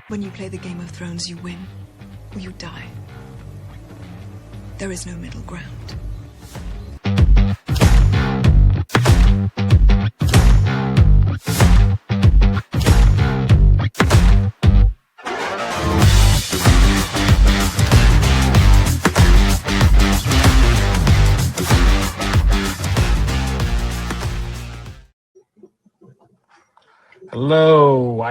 When you play the Game of Thrones, you win or you die. There is no middle ground. Hello,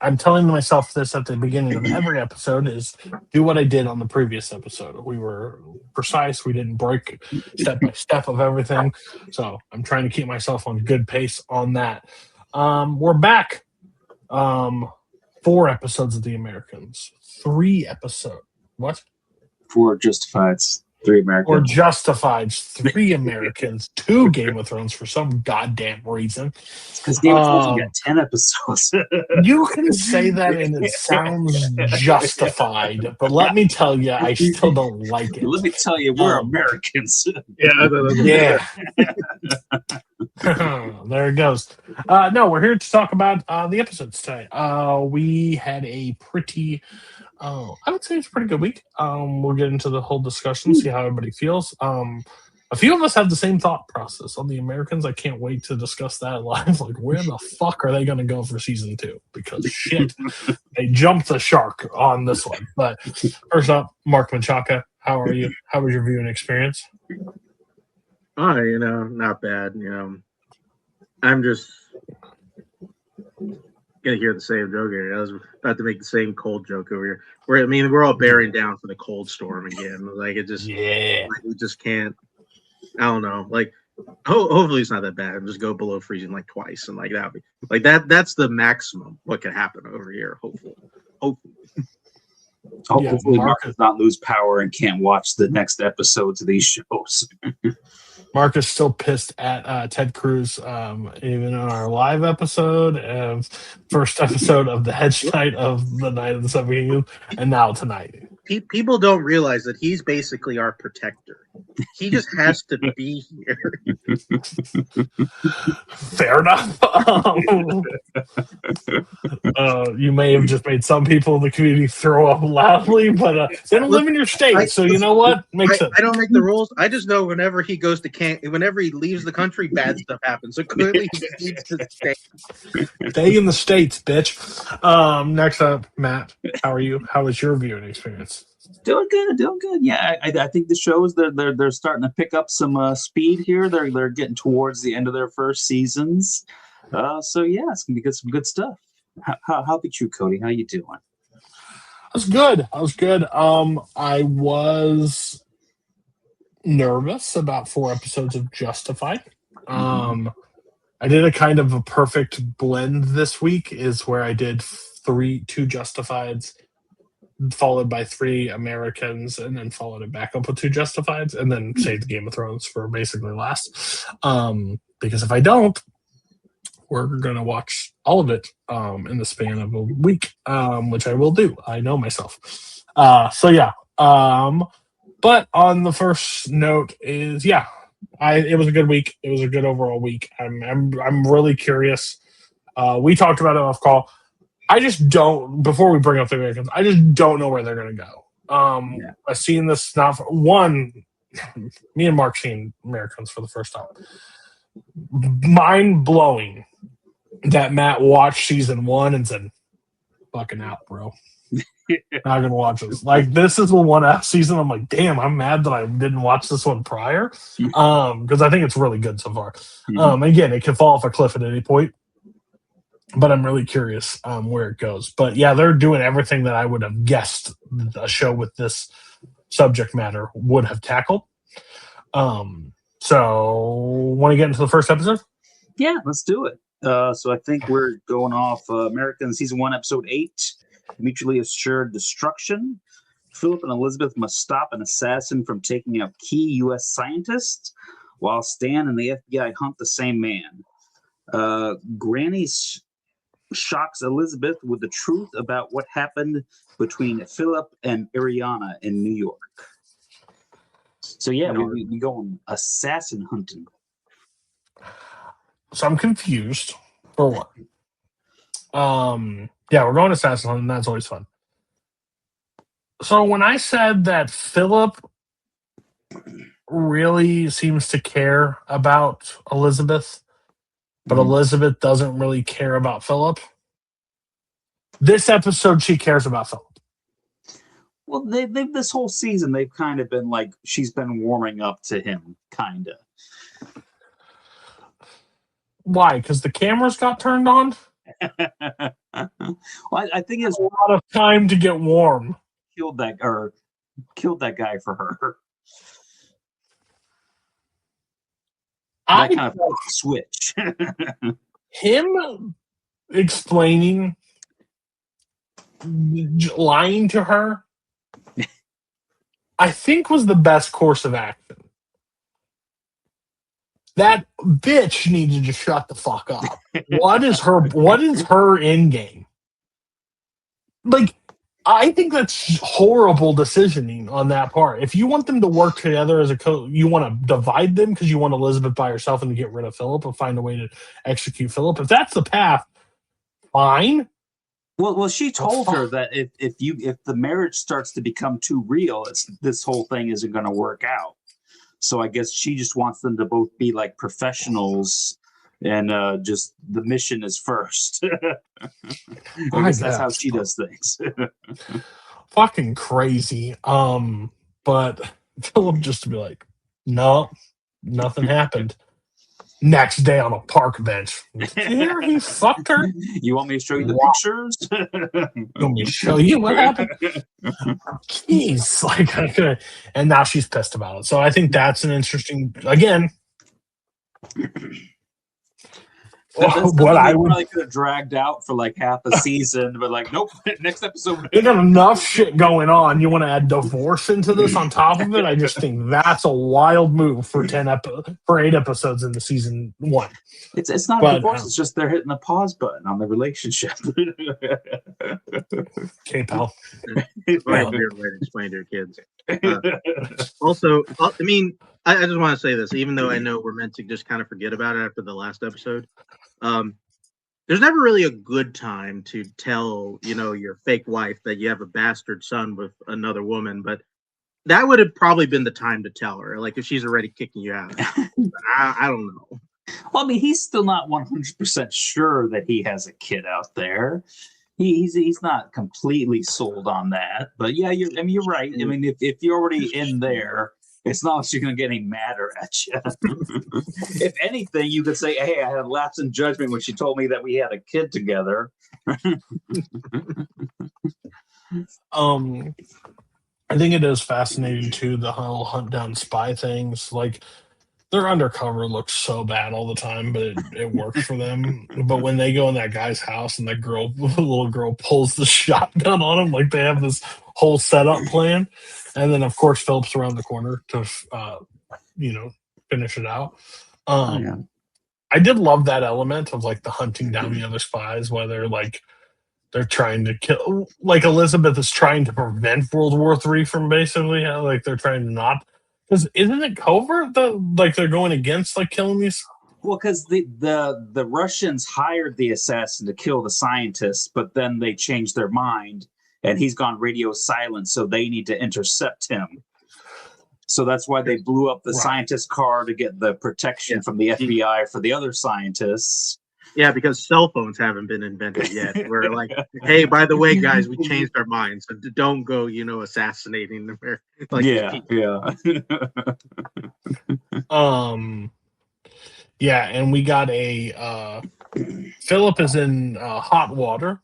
I'm telling myself this at the beginning of every episode is do what I did on the previous episode. We were precise. We didn't break step by step of everything. So I'm trying to keep myself on good pace on that. We're back. 4 episodes of The Americans. 3 episodes. What? 4 Justifieds. 3 Americans. Or Justifieds. 3 Americans. 2 Game of Thrones for some goddamn reason. Because Game of Thrones got 10 episodes. You can say that and it sounds justified, but let me tell you, I still don't like it. Let me tell you, we're Americans. Yeah. There it goes. No, we're here to talk about the episodes today. We had a pretty, I would say it's a pretty good week. We'll get into the whole discussion, see how everybody feels. A few of us have the same thought process on the Americans. I can't wait to discuss that live. Like, where the fuck are they going to go for season 2? Because shit, they jumped the shark on this one. But first up, Mark Menchaca, how are you? How was your viewing experience? Oh, not bad. I'm just gonna hear the same joke here. I was about to make the same cold joke over here. We're all bearing down for the cold storm again. Like it just, we just can't. I don't know. Like, hopefully it's not that bad. And just go below freezing like twice, and like that be like that. That's the maximum what could happen over here. Hopefully. Hopefully, Mark does not lose power and can't watch the next episodes of these shows. Mark is still pissed at Ted Cruz, even on our live episode, first episode of the Hedge Night of the Night of the Seven Kingdoms, and now tonight. People don't realize that he's basically our protector. He just has to be here. Fair enough. You may have just made some people in the community throw up loudly, but they don't live in your state, so you know what? Makes sense. I don't make the rules. I just know whenever he goes to whenever he leaves the country, bad stuff happens. So clearly he needs to stay. Stay in the States, bitch. Next up, Matt, how are you? How was your viewing experience? Doing good. Yeah, I think the shows they're starting to pick up some speed here. They're getting towards the end of their first seasons. So yeah, it's gonna be some good stuff. How about you, Cody? How you doing? I was good. I was nervous about 4 episodes of Justified. I did a kind of a perfect blend this week, is where I did 2 Justifieds, followed by 3 Americans, and then followed it back up with 2 Justifieds, and then saved the Game of Thrones for basically last. Because if I don't, we're going to watch all of it in the span of a week, which I will do. I know myself. So yeah. But on the first note is, yeah, it was a good week. It was a good overall week. I'm really curious. We talked about it off call. I just don't. Before we bring up the Americans, I just don't know where they're going to go. I've seen this now. Me and Mark seen Americans for the first time. Mind blowing that Matt watched season 1 and said, "Fucking out, bro. Not gonna watch this." Like, this is the one season. I'm like, damn, I'm mad that I didn't watch this one prior. Because I think it's really good so far. Again, it can fall off a cliff at any point. But I'm really curious where it goes. But yeah, they're doing everything that I would have guessed a show with this subject matter would have tackled. So, want to get into the first episode? Yeah, let's do it. So I think we're going off American Season 1, Episode 8, Mutually Assured Destruction. Philip and Elizabeth must stop an assassin from taking out key U.S. scientists, while Stan and the FBI hunt the same man. Granny shocks Elizabeth with the truth about what happened between Philip and Ariana in New York. So yeah, we going assassin hunting. So I'm confused for what. Yeah, we're going to assassin hunt, and that's always fun. So when I said that Philip really seems to care about Elizabeth, but Elizabeth doesn't really care about Philip, this episode she cares about Philip. Well, they've this whole season they've kind of been like she's been warming up to him, kind of. Why? Because the cameras got turned on? Well, I think it's a lot of time to get warm. Killed that guy for her. That kind of switch. Him explaining, lying to her, I think was the best course of action. That bitch needed to shut the fuck up. What is her end game? Like, I think that's horrible decisioning on that part. If you want them to work together as a you want to divide them because you want Elizabeth by herself and to get rid of Philip and find a way to execute Philip. If that's the path, fine. Well, she told her that if the marriage starts to become too real, this whole thing isn't going to work out. So I guess she just wants them to both be like professionals, and just the mission is first. I guess that's how she does things. Fucking crazy. But Philip just to be like, no, nothing happened. Next day on a park bench. Here he fucked her. You want me to show you the pictures? You want me to show you what happened? Jeez, and now she's pissed about it. So I think that's an interesting. Again, what I would probably could have dragged out for like half a season, but like, nope. Next episode, they got enough shit going on. You want to add divorce into this on top of it? I just think that's a wild move for 8 episodes in the season 1. It's not a divorce. It's just they're hitting the pause button on the relationship. Okay, pal. It's a weird way to explain to your kids. Also, I mean, I just want to say this, even though I know we're meant to just kind of forget about it after the last episode. There's never really a good time to tell, your fake wife that you have a bastard son with another woman, but that would have probably been the time to tell her, like if she's already kicking you out. I don't know. Well, I mean, he's still not 100% sure that he has a kid out there. He's not completely sold on that, but yeah, you're right. I mean, if you're already in there, it's not like she's going to get any madder at you. If anything, you could say, hey, I had a lapse in judgment when she told me that we had a kid together. I think it is fascinating, too, the whole hunt down spy things. Like, their undercover looks so bad all the time, but it works for them. But when they go in that guy's house and the little girl pulls the shotgun on him, like they have this whole setup plan. And then, of course, Philip's around the corner to, finish it out. I did love that element of like the hunting down the other spies, whether like they're trying to kill, like Elizabeth is trying to prevent World War III from basically, like they're trying to not. Because isn't it covert that like they're going against like killing these? Well, because the Russians hired the assassin to kill the scientists, but then they changed their mind. And he's gone radio silent, so they need to intercept him. So that's why they blew up the scientist car to get the protection from the FBI for the other scientists. Yeah, because cell phones haven't been invented yet. We're like, hey, by the way, guys, we changed our minds. So don't go, assassinating them. Like, yeah. Yeah, and we got a Philip is in hot water.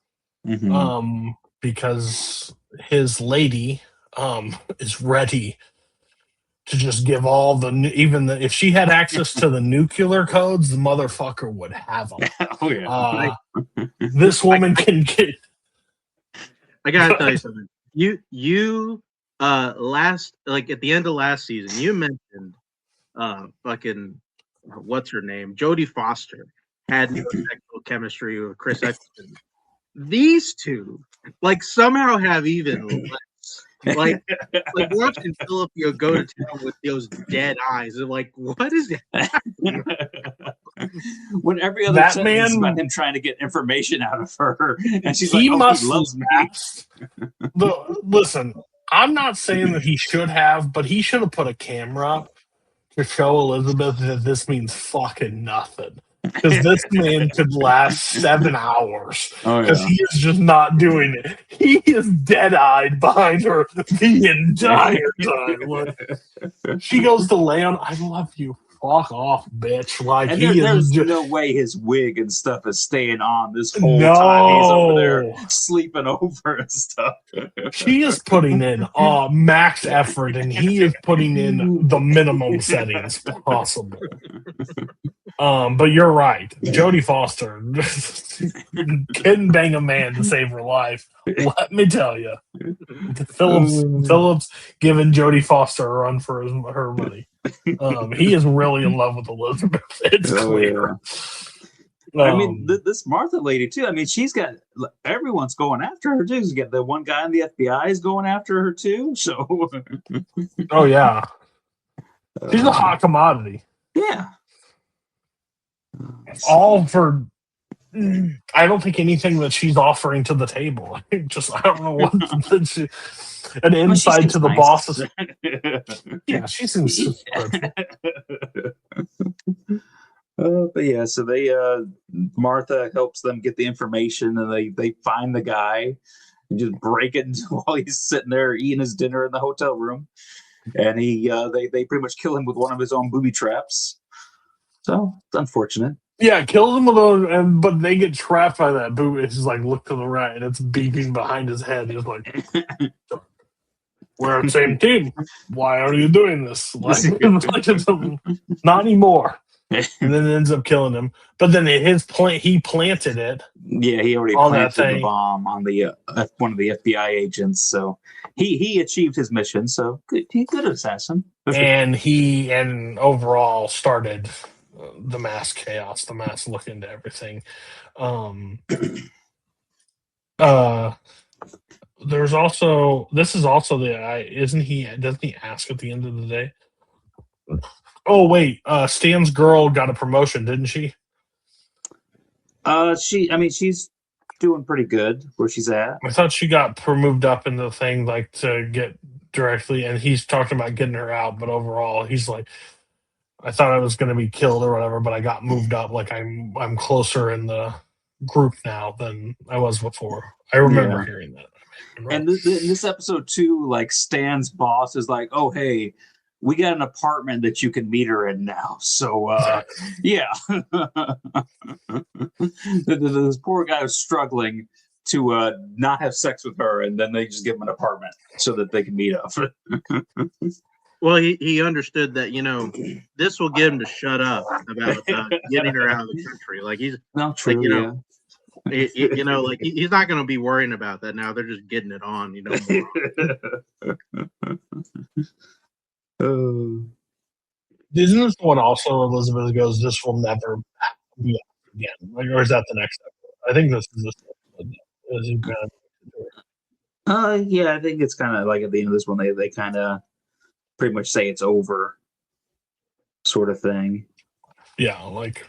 Mm-hmm. Because his lady is ready to just give all if she had access to the nuclear codes, the motherfucker would have them. Oh yeah. This woman can get. I gotta tell you something. You last, like at the end of last season, you mentioned fucking what's her name, Jodie Foster had no sexual chemistry with Chris Eccleston. These two, like, somehow have even less. Like watching Philip go to town with those dead eyes. They're like, what is that? When every other That sentence is man- about him trying to get information out of her, and she's He like, "Oh, must he loves me." Listen, I'm not saying that he should have, but he should have put a camera up to show Elizabeth that this means fucking nothing. Because this man could last 7 hours. Oh Because he is just not doing it. He is dead-eyed behind her the entire time. Like, she goes to lay on, I love you. Fuck off, bitch. Like, And he there's is just, no way his wig and stuff is staying on this whole time he's over there sleeping over and stuff. She is putting in max effort, and he is putting in the minimum settings possible. But you're right. Jodie Foster couldn't bang a man to save her life. Let me tell you. Phillips giving Jodie Foster a run for her money. He is really in love with Elizabeth. It's clear. Yeah. I mean, this Martha lady too. I mean, she's got everyone's going after her too. You get the one guy in the FBI is going after her too. So, oh yeah, she's a hot commodity. Yeah. All for. I don't think anything that she's offering to the table. I don't know what an insight to the bosses. Yeah, she seems good. But yeah, so they Martha helps them get the information, and they find the guy and just break it while he's sitting there eating his dinner in the hotel room, and they pretty much kill him with one of his own booby traps. So it's unfortunate. Yeah, kills him with those, but they get trapped by that booby. It's just like, look to the right, and it's beeping behind his head. He's like, we're on the same team. Why are you doing this? Like, not anymore. And then it ends up killing him. But then he planted it. Yeah, he already planted the bomb on the one of the FBI agents. So he achieved his mission. So good assassin. And he overall started the mass chaos, the mass look into everything. There's also doesn't he ask at the end of the day? Oh wait, Stan's girl got a promotion, didn't she? She's doing pretty good where she's at. I thought she got moved up in the thing, like, to get directly, and he's talking about getting her out, but overall he's like, I thought I was going to be killed or whatever, but I got moved up. Like, I'm closer in the group now than I was before. I remember hearing that. And in this episode too, like, Stan's boss is like, "Oh, hey, we got an apartment that you can meet her in now." So yeah, this poor guy was struggling to not have sex with her, and then they just give him an apartment so that they can meet up. Well, he understood that, this will get him to shut up about getting her out of the country. Like, he's not true. Like, he's not going to be worrying about that now. They're just getting it on, Isn't this one also Elizabeth goes, "This will never be again"? Like, or is that the next episode? I think this is yeah, I think it's kind of like at the end of this one, they kind of pretty much say it's over, sort of thing. Yeah, like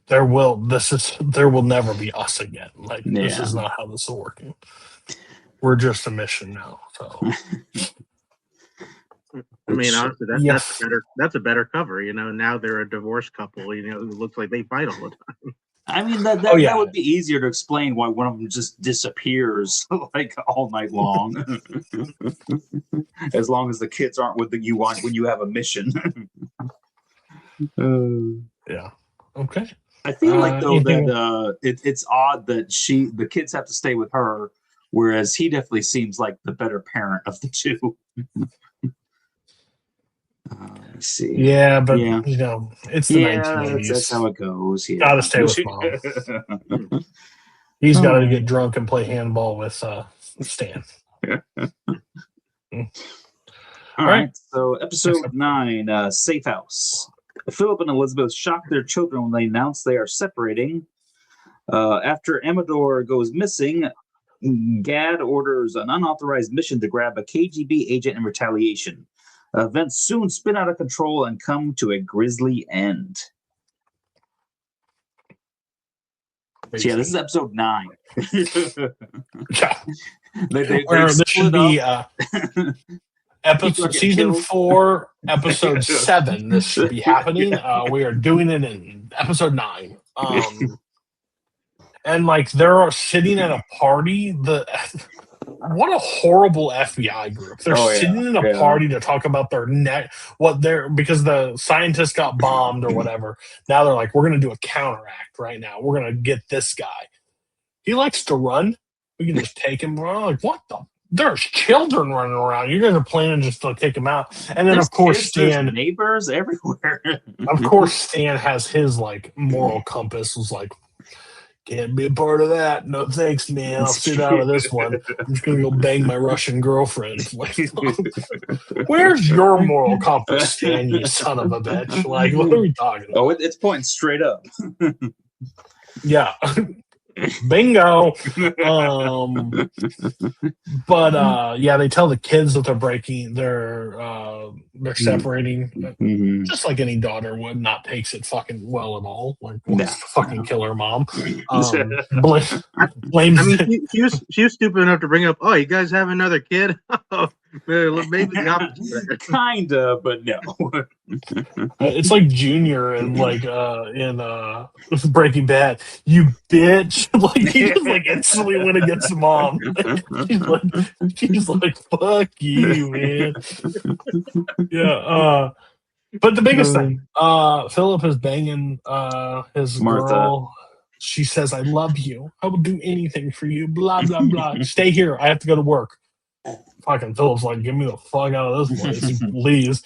there will never be us again. Like, this is not how this is working. We're just a mission now. So I mean, honestly, that's a better cover. Now they're a divorced couple. It looks like they fight all the time. I mean, that would be easier to explain why one of them just disappears like all night long. As long as the kids aren't with you want when you have a mission. Yeah. Okay. I feel like though that it's odd that the kids have to stay with her, whereas he definitely seems like the better parent of the two. Let's see. Yeah, but it's the 1980s. That's how it goes. Yeah. Gotta stay with mom. He's got to get drunk and play handball with Stan. All right. So episode 9, Safe House. Philip and Elizabeth shock their children when they announce they are separating. After Amador goes missing, Gad orders an unauthorized mission to grab a KGB agent in retaliation. Events soon spin out of control and come to a grisly end. crazy. Yeah, this is episode 9. Yeah. They This should be People are getting season killed. 4, episode 7. This should be happening. We are doing it in episode 9. And like they're sitting at a party. What a horrible FBI group. They're sitting in a party to talk about their because the scientists got bombed or whatever. Now they're like, we're going to do a counteract right now. We're going to get this guy. He likes to run. We can just take him. We're like, what the? There's children running around. You guys are planning just to take him out. And then, of course, Stan. There's neighbors everywhere. Of course, Stan has his like moral compass. Was like, can't be a part of that. No thanks, man. I'll sit out of this one. I'm just gonna go bang my Russian girlfriend. Like, where's your moral compass, Stan? You son of a bitch! Like, what are we talking about? Oh, it's pointing straight up. Yeah. Bingo. But yeah, they tell the kids that they're separating, just like any daughter would. Not takes it fucking well at all. Like, wants to fucking kill her mom. Blames. I mean, she was stupid enough to bring up, "Oh, you guys have another kid?" Maybe the opposite. Kinda, but no. It's like Junior and like in Breaking Bad. You bitch! Like he just like instantly went against mom. She's like, fuck you, man. Yeah. But the biggest thing, Philip is banging his Martha. girl. She says, "I love you. I will do anything for you." Blah blah blah. Stay here. I have to go to work. Fucking Philip's like, "Get me the fuck out of this place." He leaves.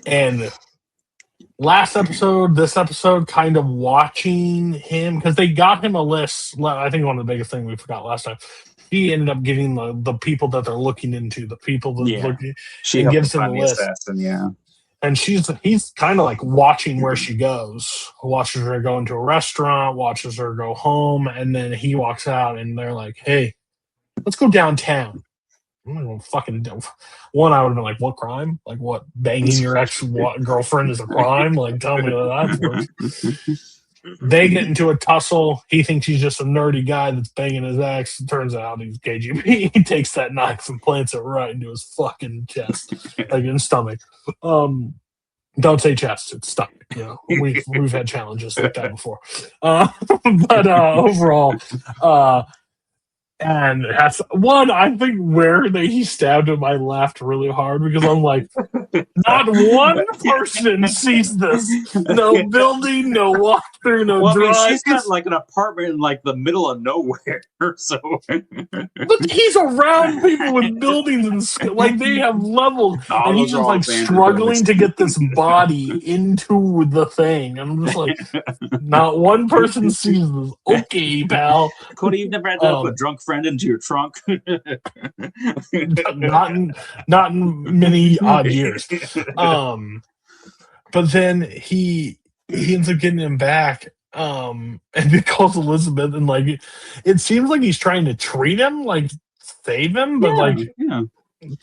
And this episode, kind of watching him, because they got him a list. I think one of the biggest things we forgot last time, he ended up getting the people that they're looking into, the people that looking. She gives him a list. Assassin, and he's kind of like watching where she goes, watches her go into a restaurant, watches her go home, and then he walks out, and they're like, "Hey, let's go downtown." I'm not gonna fucking do. One, I would have been like, "What crime? Like, what, banging your ex-girlfriend is a crime? Like, tell me what that works." They get into a tussle. He thinks he's just a nerdy guy that's banging his ex. It turns out he's KGB. He takes that knife and plants it right into his fucking chest, like in stomach. Don't say chest; it's stomach. You know, we've had challenges like that before. But overall, and that's one, I think where he stabbed him, I laughed really hard because I'm like, not one person sees this. No building, no walkthrough, no drive. I mean, she's got like an apartment in like the middle of nowhere. So, but he's around people with buildings and like they have levels, and he's just like struggling to get this body into the thing. And I'm just like, not one person sees this. Okay, pal. Cody, you've never had to put a drunk friend into your trunk. not in many odd years. But then he ends up getting him back, and he calls Elizabeth, and like it seems like he's trying to treat him, like save him, but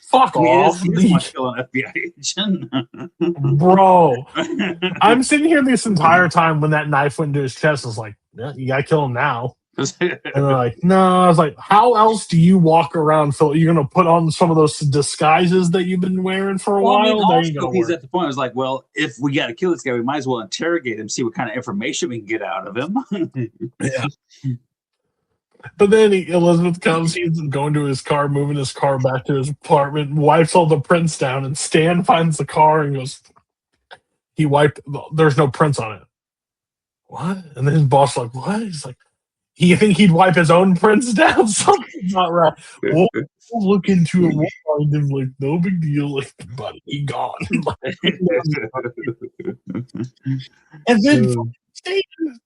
fuck off. He doesn't want to kill an FBI agent. Bro, I'm sitting here this entire time when that knife went into his chest. I was like, yeah, you gotta kill him now. And they're like, no. I was like, how else do you walk around, Phil? You're going to put on some of those disguises that you've been wearing for a while? I mean, also, he's at the point, I was like, well, if we got to kill this guy, we might as well interrogate him, see what kind of information we can get out of him. Yeah. But then Elizabeth comes, he's going to his car, moving his car back to his apartment, wipes all the prints down, and Stan finds the car and goes, there's no prints on it. What? And then his boss like, what? He's like, you think he'd wipe his own prints down? Something's not right. We'll look into it. We'll find him. Like, no big deal. Like, buddy, he gone. And then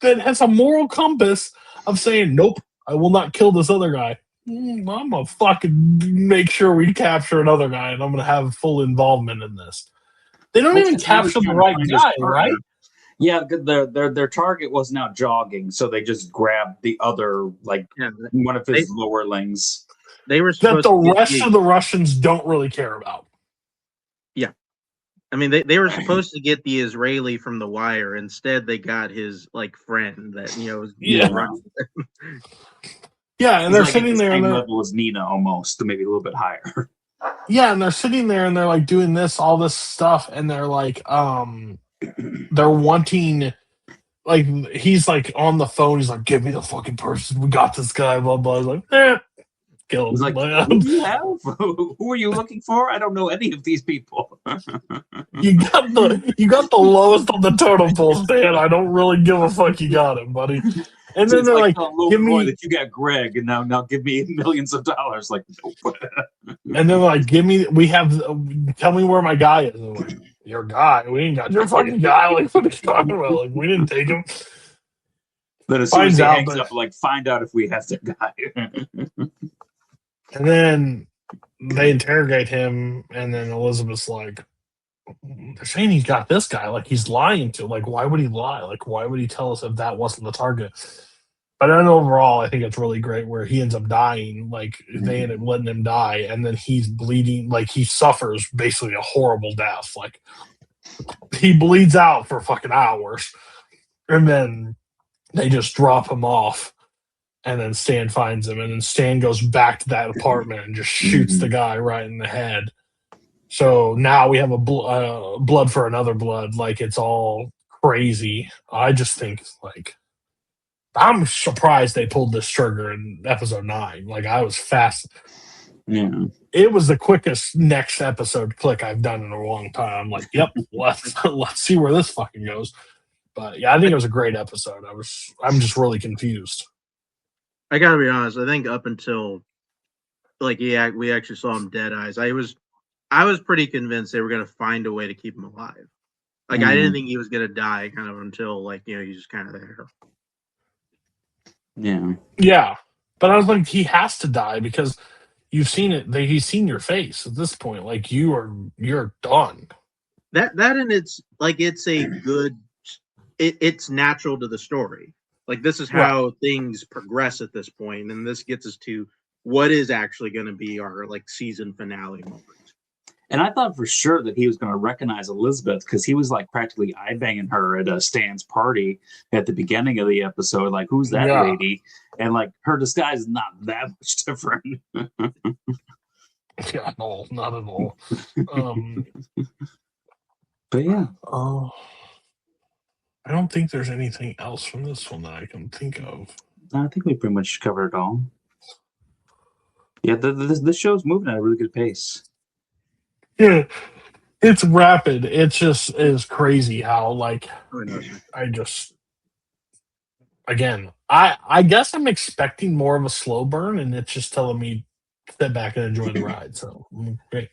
that has a moral compass of saying, nope, I will not kill this other guy. I'm going to fucking make sure we capture another guy, and I'm going to have full involvement in this. They don't even capture the right guy, right? Yeah, their target was now jogging, so they just grabbed the other, one of his lowerlings. They were that the rest of the Russians don't really care about. Yeah, I mean, they were supposed to get the Israeli from The Wire. Instead, they got his like friend that was running. Yeah, and He's they're like sitting at the there same and level as Nina, almost, maybe a little bit higher. yeah, and they're sitting there and they're like doing all this stuff, and they're like, they're wanting, like, he's like on the phone, he's like, give me the fucking person, we got this guy, blah blah. He's like, kill He's him. like, who do you have? Who are you looking for? I don't know any of these people. You got the lowest on the totem pole, Stan. I don't really give a fuck. You got him, buddy. And So then they're like, give give me. that you got Greg, and now give me millions of dollars. Like, nope. And they're like, give me. We have. Tell me where my guy is. And I'm like, your guy? We ain't got your fucking guy. Like, what are you talking about? Like, we didn't take him. Then as soon as he hangs up, like, find out if we have that guy. And then they interrogate him, and then Elizabeth's like, they're saying he's got this guy, like he's lying to. Like, why would he lie? Like, why would he tell us if that wasn't the target? But then overall, I think it's really great where he ends up dying. Like, they end up letting him die, and then he's bleeding. Like, he suffers basically a horrible death. Like, he bleeds out for fucking hours, and then they just drop him off. And then Stan finds him, and then Stan goes back to that apartment and just shoots the guy right in the head. So now we have a blood for another blood. Like, it's all crazy. I just think, like, I'm surprised they pulled this trigger in episode 9. Like, I was fast. Yeah. It was the quickest next episode click I've done in a long time. I'm like, yep, let's see where this fucking goes. But yeah, I think it was a great episode. I'm just really confused. I gotta be honest. I think up until we actually saw him dead eyes, I was pretty convinced they were gonna find a way to keep him alive. Like, I didn't think he was gonna die kind of until he's just kind of there. Yeah. Yeah, but I was like, he has to die because you've seen it. He's seen your face at this point. Like, you're done. That and it's a good. It's natural to the story. Like, this is how things progress at this point, and this gets us to what is actually going to be our season finale moment. And I thought for sure that he was going to recognize Elizabeth because he was practically eye banging her at Stan's party at the beginning of the episode. Like, who's that lady? And her disguise is not that much different. Yeah, no, not at all. But yeah. I don't think there's anything else from this one that I can think of. I think we pretty much covered it all. Yeah, this show's moving at a really good pace. Yeah, it's rapid. It just is crazy how I guess I'm expecting more of a slow burn, and it's just telling me sit back and enjoy the ride. So great.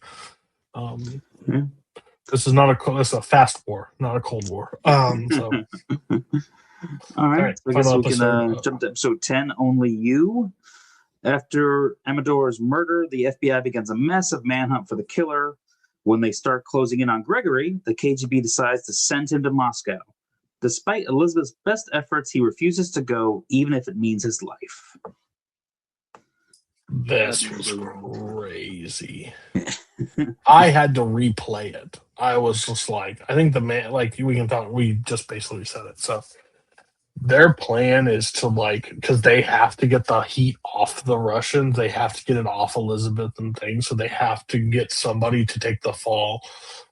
This is a fast war, not a cold war. So. All right. So I guess we can jump to episode 10, Only You. After Amador's murder, the FBI begins a massive manhunt for the killer. When they start closing in on Gregory, the KGB decides to send him to Moscow. Despite Elizabeth's best efforts, he refuses to go, even if it means his life. This was crazy. I had to replay it. I was just like, I think the man, we just basically said it. So their plan is to because they have to get the heat off the Russians. They have to get it off Elizabeth and things. So they have to get somebody to take the fall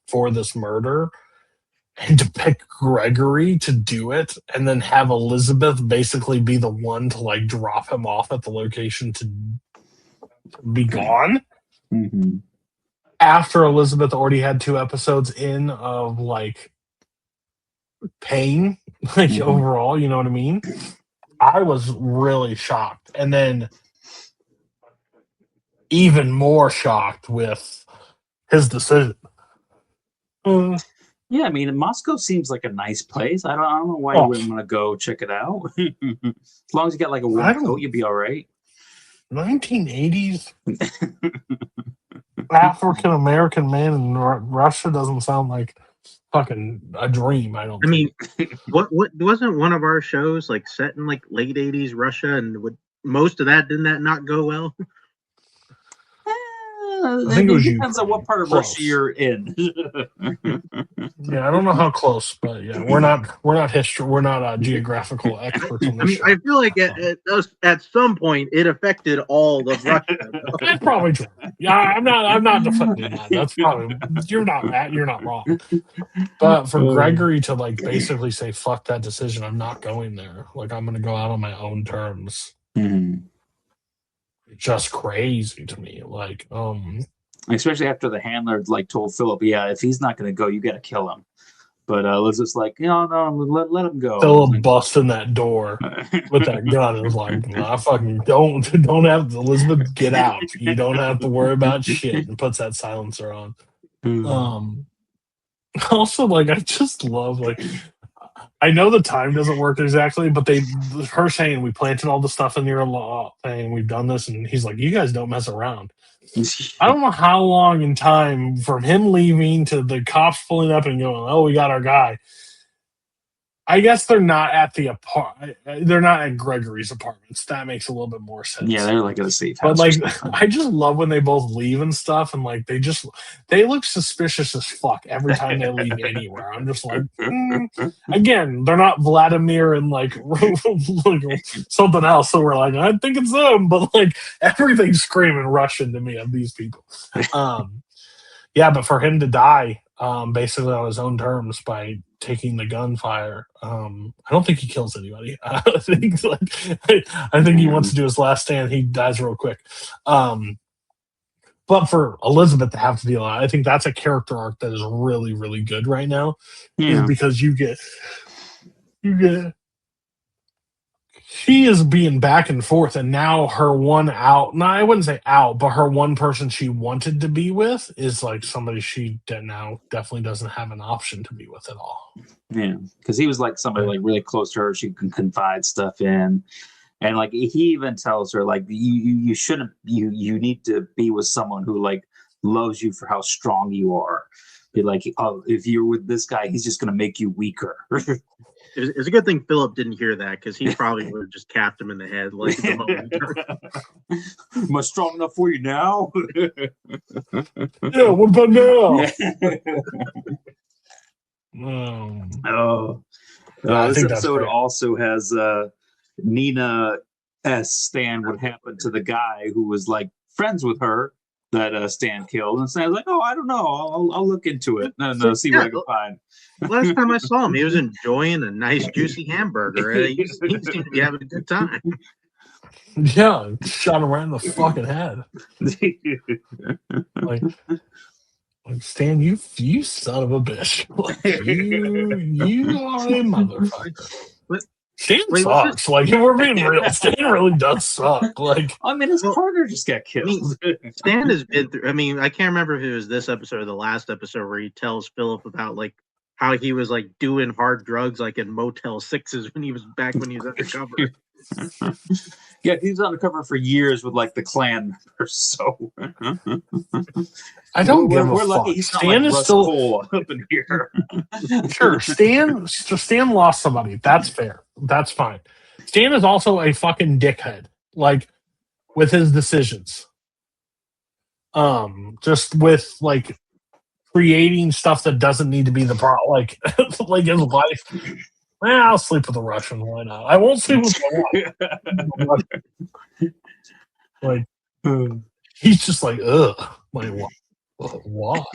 for this murder and to pick Gregory to do it. And then have Elizabeth basically be the one to drop him off at the location to be gone. Mm-hmm. After Elizabeth already had 2 episodes in of pain, overall, you know what I mean? I was really shocked. And then even more shocked with his decision. Yeah, I mean, Moscow seems like a nice place. I don't know why you wouldn't want to go check it out. As long as you got a warm coat, you'd be all right. 1980s African American man in Russia doesn't sound like fucking a dream. I mean, what wasn't one of our shows set in late 80s Russia, and most of that didn't that not go well? I think it depends on what part of Russia you're in. Yeah, I don't know how close, but yeah, we're not history, we're not geographical experts on this. I mean, I feel like it does at some point it affected all of Russia. That's probably true. Yeah, I'm not defending that. That's probably you're not wrong. But for Gregory to like basically say fuck that decision, I'm not going there. Like I'm going to go out on my own terms. Mm-hmm. Just crazy to me. Like especially after the handler like told Philip, yeah, if he's not going to go, you got to kill him. But Elizabeth's like, no, let him go. Philip busting that door with that gun is like, I fucking don't have to, Elizabeth, get out. You don't have to worry about shit, and puts that silencer on. Also, like, I just love, like, I know the time doesn't work exactly, but her saying we planted all the stuff in your law thing, we've done this, and he's like, you guys don't mess around. I don't know how long in time from him leaving to the cops pulling up and going, oh, we got our guy. I guess they're not at the apartment. They're not at Gregory's apartments. That makes a little bit more sense. Yeah, they're like at a safe house. But like, I just love when they both leave and stuff, and like they look suspicious as fuck every time they leave anywhere. I'm just like, again, they're not Vladimir and like something else. So we're like, I think it's them, but like everything's screaming Russian to me of these people. Yeah, but for him to die basically on his own terms by taking the gunfire, I don't think he kills anybody. I think he wants to do his last stand. He dies real quick. But for Elizabeth to have to deal with it, I think that's a character arc that is really, really good right now. Yeah. Is because you get she is being back and forth, and now her one out. No, I wouldn't say out, but her one person she wanted to be with is like somebody she now definitely doesn't have an option to be with at all. Yeah, because he was like somebody like really close to her. She can confide stuff in, and like he even tells her like you shouldn't you need to be with someone who like loves you for how strong you are. Be like, oh, if you're with this guy, he's just gonna make you weaker. It's a good thing Philip didn't hear that, because he probably would have just capped him in the head. Like, the moment. Am I strong enough for you now? Yeah, what about now? This episode also has Nina S. Stan what happened to the guy who was like friends with her that Stan killed, and Stan's like, oh, I don't know, I'll look into it and see what I can find. Last time I saw him, he was enjoying a nice juicy hamburger. He seemed to be having a good time. Yeah, shot him right in the fucking head. like Stan, you son of a bitch! Like, you are a motherfucker. Stan sucks. Like, if we're being real, Stan really does suck. Like, I mean, his partner just got killed. Stan has been through. I mean, I can't remember if it was this episode or the last episode where he tells Philip about like how he was like doing hard drugs like in Motel 6s when he was undercover. Yeah, he was undercover for years with like the Klan members. So I don't give a we're fuck. Lucky he's Stan not like is still Cole up in here. Sure, Stan lost somebody. That's fair. That's fine. Stan is also a fucking dickhead, like with his decisions. Just with like creating stuff that doesn't need to be the problem. Like, like his wife. I'll sleep with a Russian. Why not? I won't sleep with my wife. Like, he's just like, ugh. Like, what?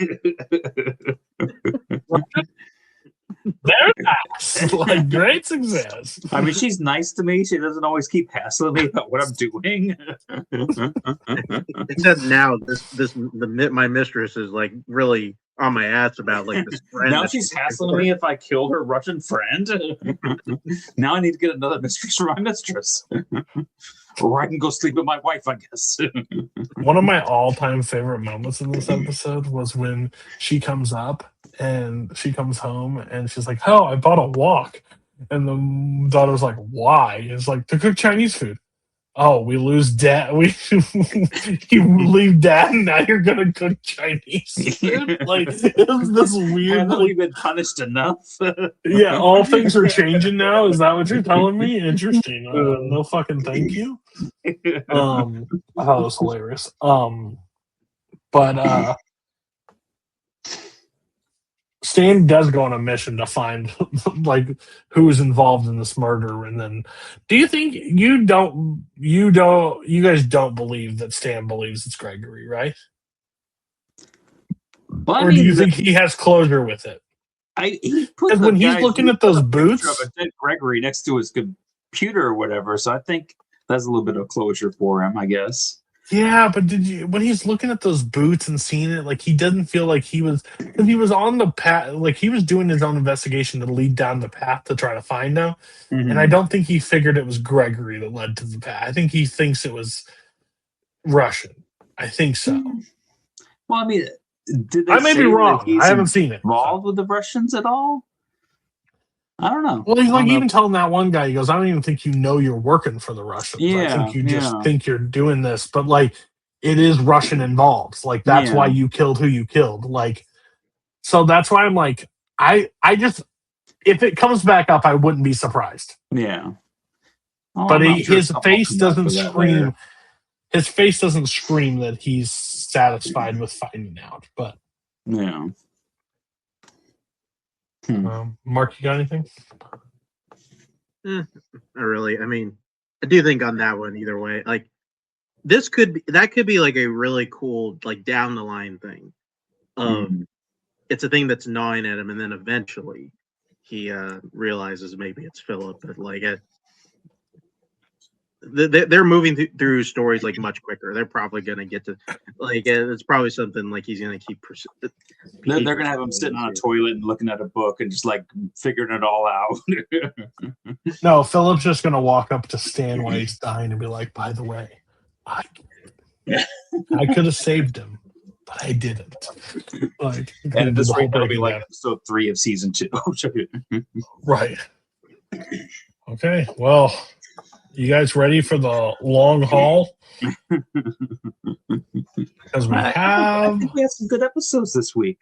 Very nice. Like, great success. I mean, she's nice to me. She doesn't always keep hassling me about what I'm doing. Except now, my mistress is like really on my ass about like this friend. Now she's hassling me if I killed her Russian friend. Now I need to get another mistress for my mistress. Or I can go sleep with my wife, I guess. One of my all-time favorite moments in this episode was when she comes up and she comes home and she's like, oh, I bought a wok. And the daughter's like, why? It's like, to cook Chinese food. Oh, we lose dad. You leave dad, and now you're gonna cook Chinese food. Like, it's this weird. Haven't we been punished enough? Yeah, all things are changing now. Is that what you're telling me? Interesting. No fucking thank you. Oh, that was hilarious. But Stan does go on a mission to find like who's involved in this murder, and then do you think you guys don't believe that Stan believes it's Gregory, right? Well, I Or do mean, you think he has closure with it? He put Because when he's looking at those boots of a dead Gregory next to his computer or whatever, so I think that's a little bit of closure for him, I guess. Yeah, but when he's looking at those boots and seeing it, like he doesn't feel like he was, because he was on the path, like he was doing his own investigation to lead down the path to try to find him. And I don't think he figured it was Gregory that led to the path. I think he thinks it was Russian. I think so. Well, I mean, did they I may be wrong. He's I haven't seen it. Involved with the Russians at all? I don't know. Well, he's like even telling that one guy, he goes, I don't even think you know you're working for the Russians. I think you just think you're doing this. But, like, it is Russian involved. Like, that's why you killed who you killed. Like, so that's why I'm like, I just, if it comes back up, I wouldn't be surprised. Yeah. Well, but his face doesn't scream. His face doesn't scream that he's satisfied with finding out. But, yeah. Mark, you got anything? Not really. I mean, I do think on that one either way. Like, that could be like a really cool, like, down the line thing. It's a thing that's gnawing at him, and then eventually he realizes maybe it's Philip. But like, they're moving through stories like much quicker. They're probably going to get to like it's probably something like he's going to keep. They're going to have him sitting on a toilet and looking at a book and just like figuring it all out. No, Philip's just going to walk up to Stan while he's dying and be like, "By the way, I could have saved him, but I didn't." Like, and this will be like episode 3 of season 2. Right. Okay. Well. You guys ready for the long haul? Because I think we have some good episodes this week.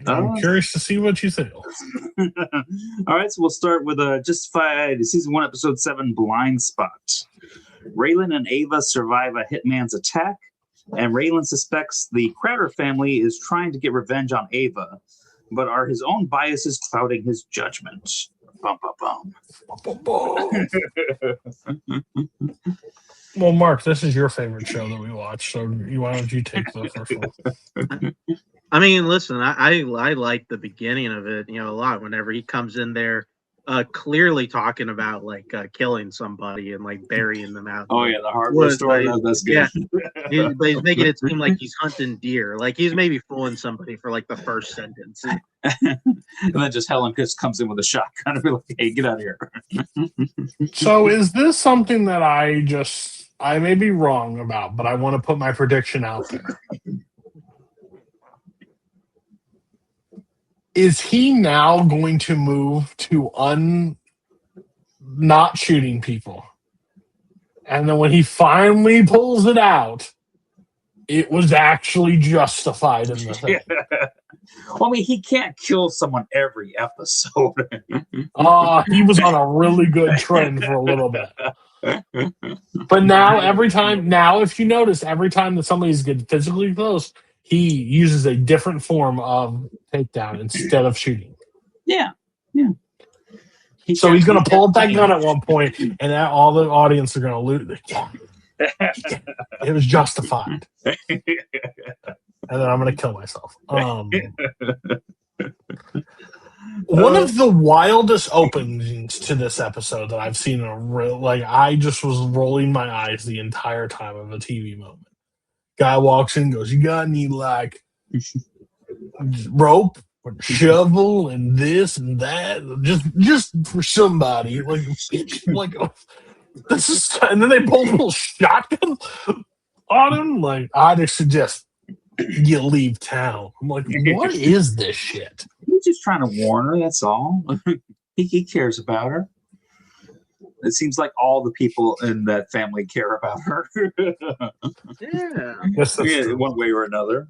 I'm curious to see what you think. All right, so we'll start with Justified Season 1, Episode 7, Blind Spot. Raylan and Ava survive a hitman's attack, and Raylan suspects the Crowder family is trying to get revenge on Ava, but are his own biases clouding his judgment. Bum, bum, bum. Well, Mark, this is your favorite show that we watch, so why don't you take the first one? I mean, listen, I like the beginning of it, a lot. Whenever he comes in there, clearly talking about like killing somebody and like burying them out. Oh yeah, the hardware story. Like, that's good. Yeah, but he's making it seem like he's hunting deer. Like he's maybe fooling somebody for like the first sentence. And then just Helen just comes in with a shotgun and be like, "Hey, get out of here." So is this something that I may be wrong about, but I want to put my prediction out there. Is he now going to move to not shooting people? And then when he finally pulls it out, it was actually justified in the thing. Well, I mean, he can't kill someone every episode. He was on a really good trend for a little bit. But now, if you notice, every time that somebody's getting physically close, he uses a different form of takedown instead of shooting. Yeah. He's going to pull up that gun at one point, and all the audience are going to loot. It was justified. And then I'm going to kill myself. One of the wildest openings to this episode that I've seen in a real, I just was rolling my eyes the entire time of a TV moment. Guy walks in and goes, "You got any rope or shovel and this and that? Just for somebody." This is, and then they pull a little shotgun on him. I just suggest you leave town. I'm like, what is this shit? He's just trying to warn her, that's all. He cares about her. It seems like all the people in that family care about her. Yeah, one way or another.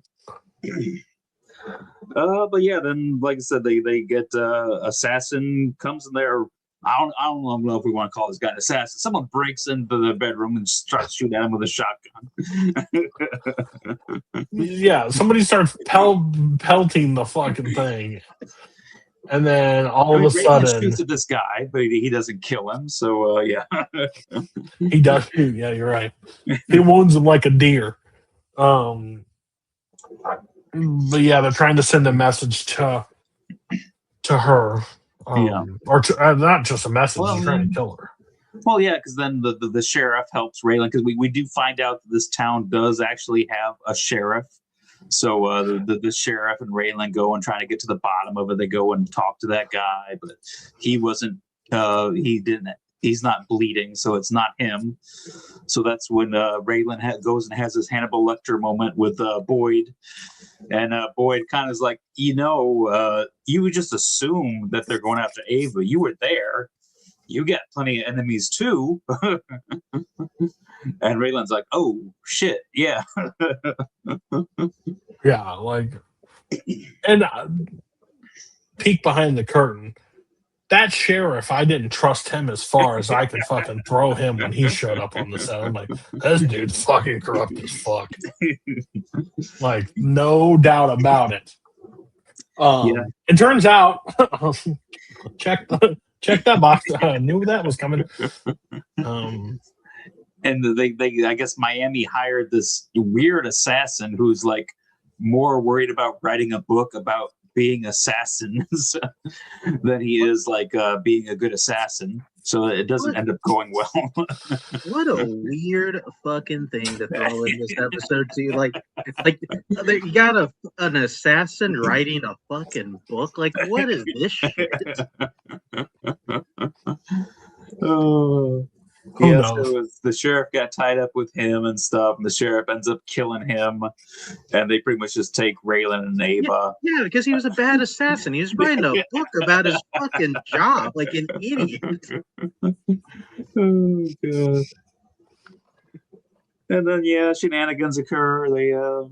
But yeah, then like I said, they get assassin comes in there, I don't know if we want to call this guy an assassin. Someone breaks into the bedroom and starts shooting at him with a shotgun. Yeah, somebody starts pelting the fucking thing. And then all of a sudden, shoots at this guy, but he doesn't kill him. So yeah, he does. Yeah, you're right. He wounds him like a deer. But yeah, they're trying to send a message to her. Or to, not just a message. They're trying to kill her. Well, yeah, because then the sheriff helps Raylan, because we do find out that this town does actually have a sheriff. So the sheriff and Raylan go and try to get to the bottom of it. They go and talk to that guy, but he wasn't. He's not bleeding, so it's not him. So that's when Raylan goes and has his Hannibal Lecter moment with Boyd, and Boyd kind of is like, you would just assume that they're going after Ava. You were there. You got plenty of enemies too. And Raylan's like, oh shit, yeah. Yeah, like, and peek behind the curtain. That sheriff, I didn't trust him as far as I could fucking throw him when he showed up on the set. I'm like, this dude's fucking corrupt as fuck. Like, no doubt about it. It turns out, check that box. I knew that was coming. And they I guess Miami hired this weird assassin who's like more worried about writing a book about being assassins than he is like being a good assassin. So it doesn't end up going well. What a weird fucking thing to throw in this episode too. Like you got an assassin writing a fucking book. Like, what is this shit? Oh. Yeah, so the sheriff got tied up with him and stuff, and the sheriff ends up killing him, and they pretty much just take Raylan and Ava. Yeah, because he was a bad assassin. He was writing a book about his fucking job, like an idiot. Oh god. And then shenanigans occur. Raylan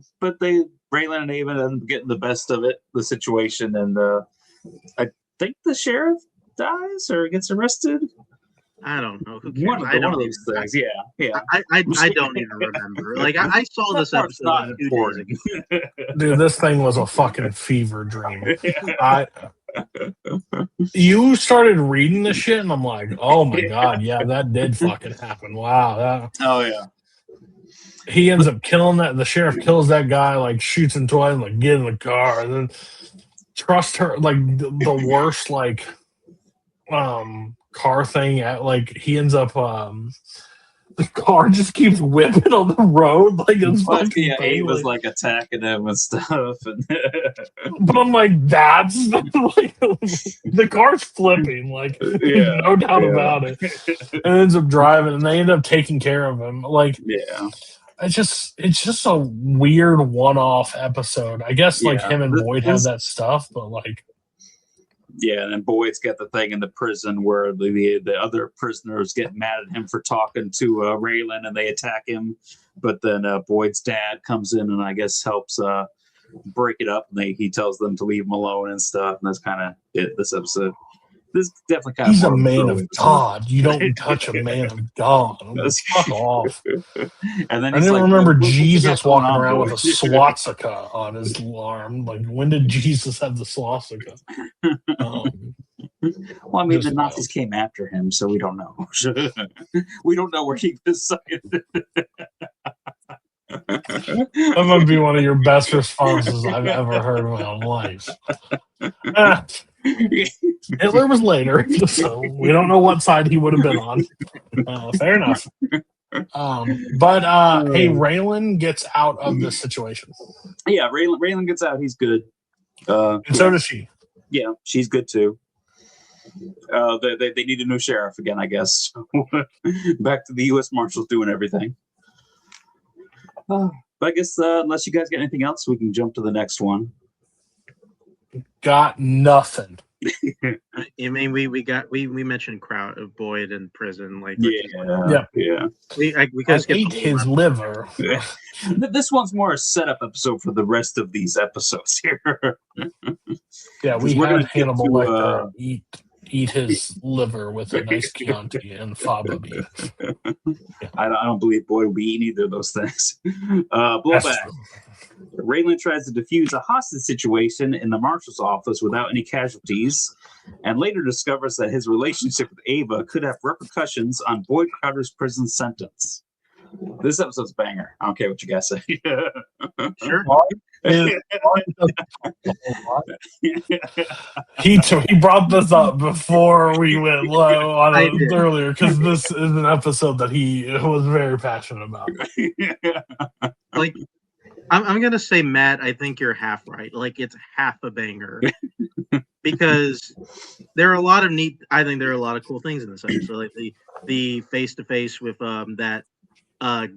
and Ava end up getting the best of it, the situation, and I think the sheriff dies or gets arrested. I don't know. Who cares? One of those things. Yeah. I don't even remember. Like I saw this episode 2 days ago. Dude, this thing was a fucking fever dream. You started reading this shit, and I'm like, oh my god, yeah, that did fucking happen. Wow. Oh yeah. He ends up killing that. The sheriff kills that guy, like shoots him twice, and like get in the car, and then trust her, like the worst, like car thing at, like he ends up the car just keeps whipping on the road like it's fucking Ava's like attacking him and stuff, and but I'm like, that's like the car's flipping, like no doubt about it, and ends up driving, and they end up taking care of him. Like, it's just a weird one-off episode. I guess like him and Boyd have that stuff, but like. Yeah, and then Boyd's got the thing in the prison where the other prisoners get mad at him for talking to Raylan, and they attack him. But then Boyd's dad comes in and I guess helps break it up, and he tells them to leave him alone and stuff. And that's kind of it. This episode. This definitely kind He's of. He's a man of God. You don't touch a man of God. Fuck off. And then I didn't remember Jesus walking around with a swastika on his arm. Like, when did Jesus have the swastika? Well, I mean, the Nazis came after him, so we don't know. We don't know where he decided. That might be one of your best responses I've ever heard in my life. Hitler was later, so we don't know what side he would have been on. Fair enough. But hey, Raylan gets out of this situation. Yeah, Raylan gets out. He's good. And so does she. Yeah, she's good too. They need a new sheriff again, I guess. Back to the U.S. Marshals doing everything. But I guess unless you guys got anything else, we can jump to the next one. Got nothing. I mean, we mentioned crowd of Boyd in prison, like yeah. We ate his liver. This one's more a setup episode for the rest of these episodes here. Yeah, we had Hannibal Lecter eat eat his liver with a nice Chianti and fava beef. Yeah. I don't believe Boyd will be eating either of those things. Blowback. Raylan tries to defuse a hostage situation in the marshal's office without any casualties, and later discovers that his relationship with Ava could have repercussions on Boyd Crowder's prison sentence. This episode's a banger. I don't care what you guys say. Sure. He brought this up before we went low on it earlier because this is an episode that he was very passionate about. Like, I'm gonna say, Matt, I think you're half right. Like, it's half a banger because there are a lot of I think there are a lot of cool things in this episode, like the face to face with that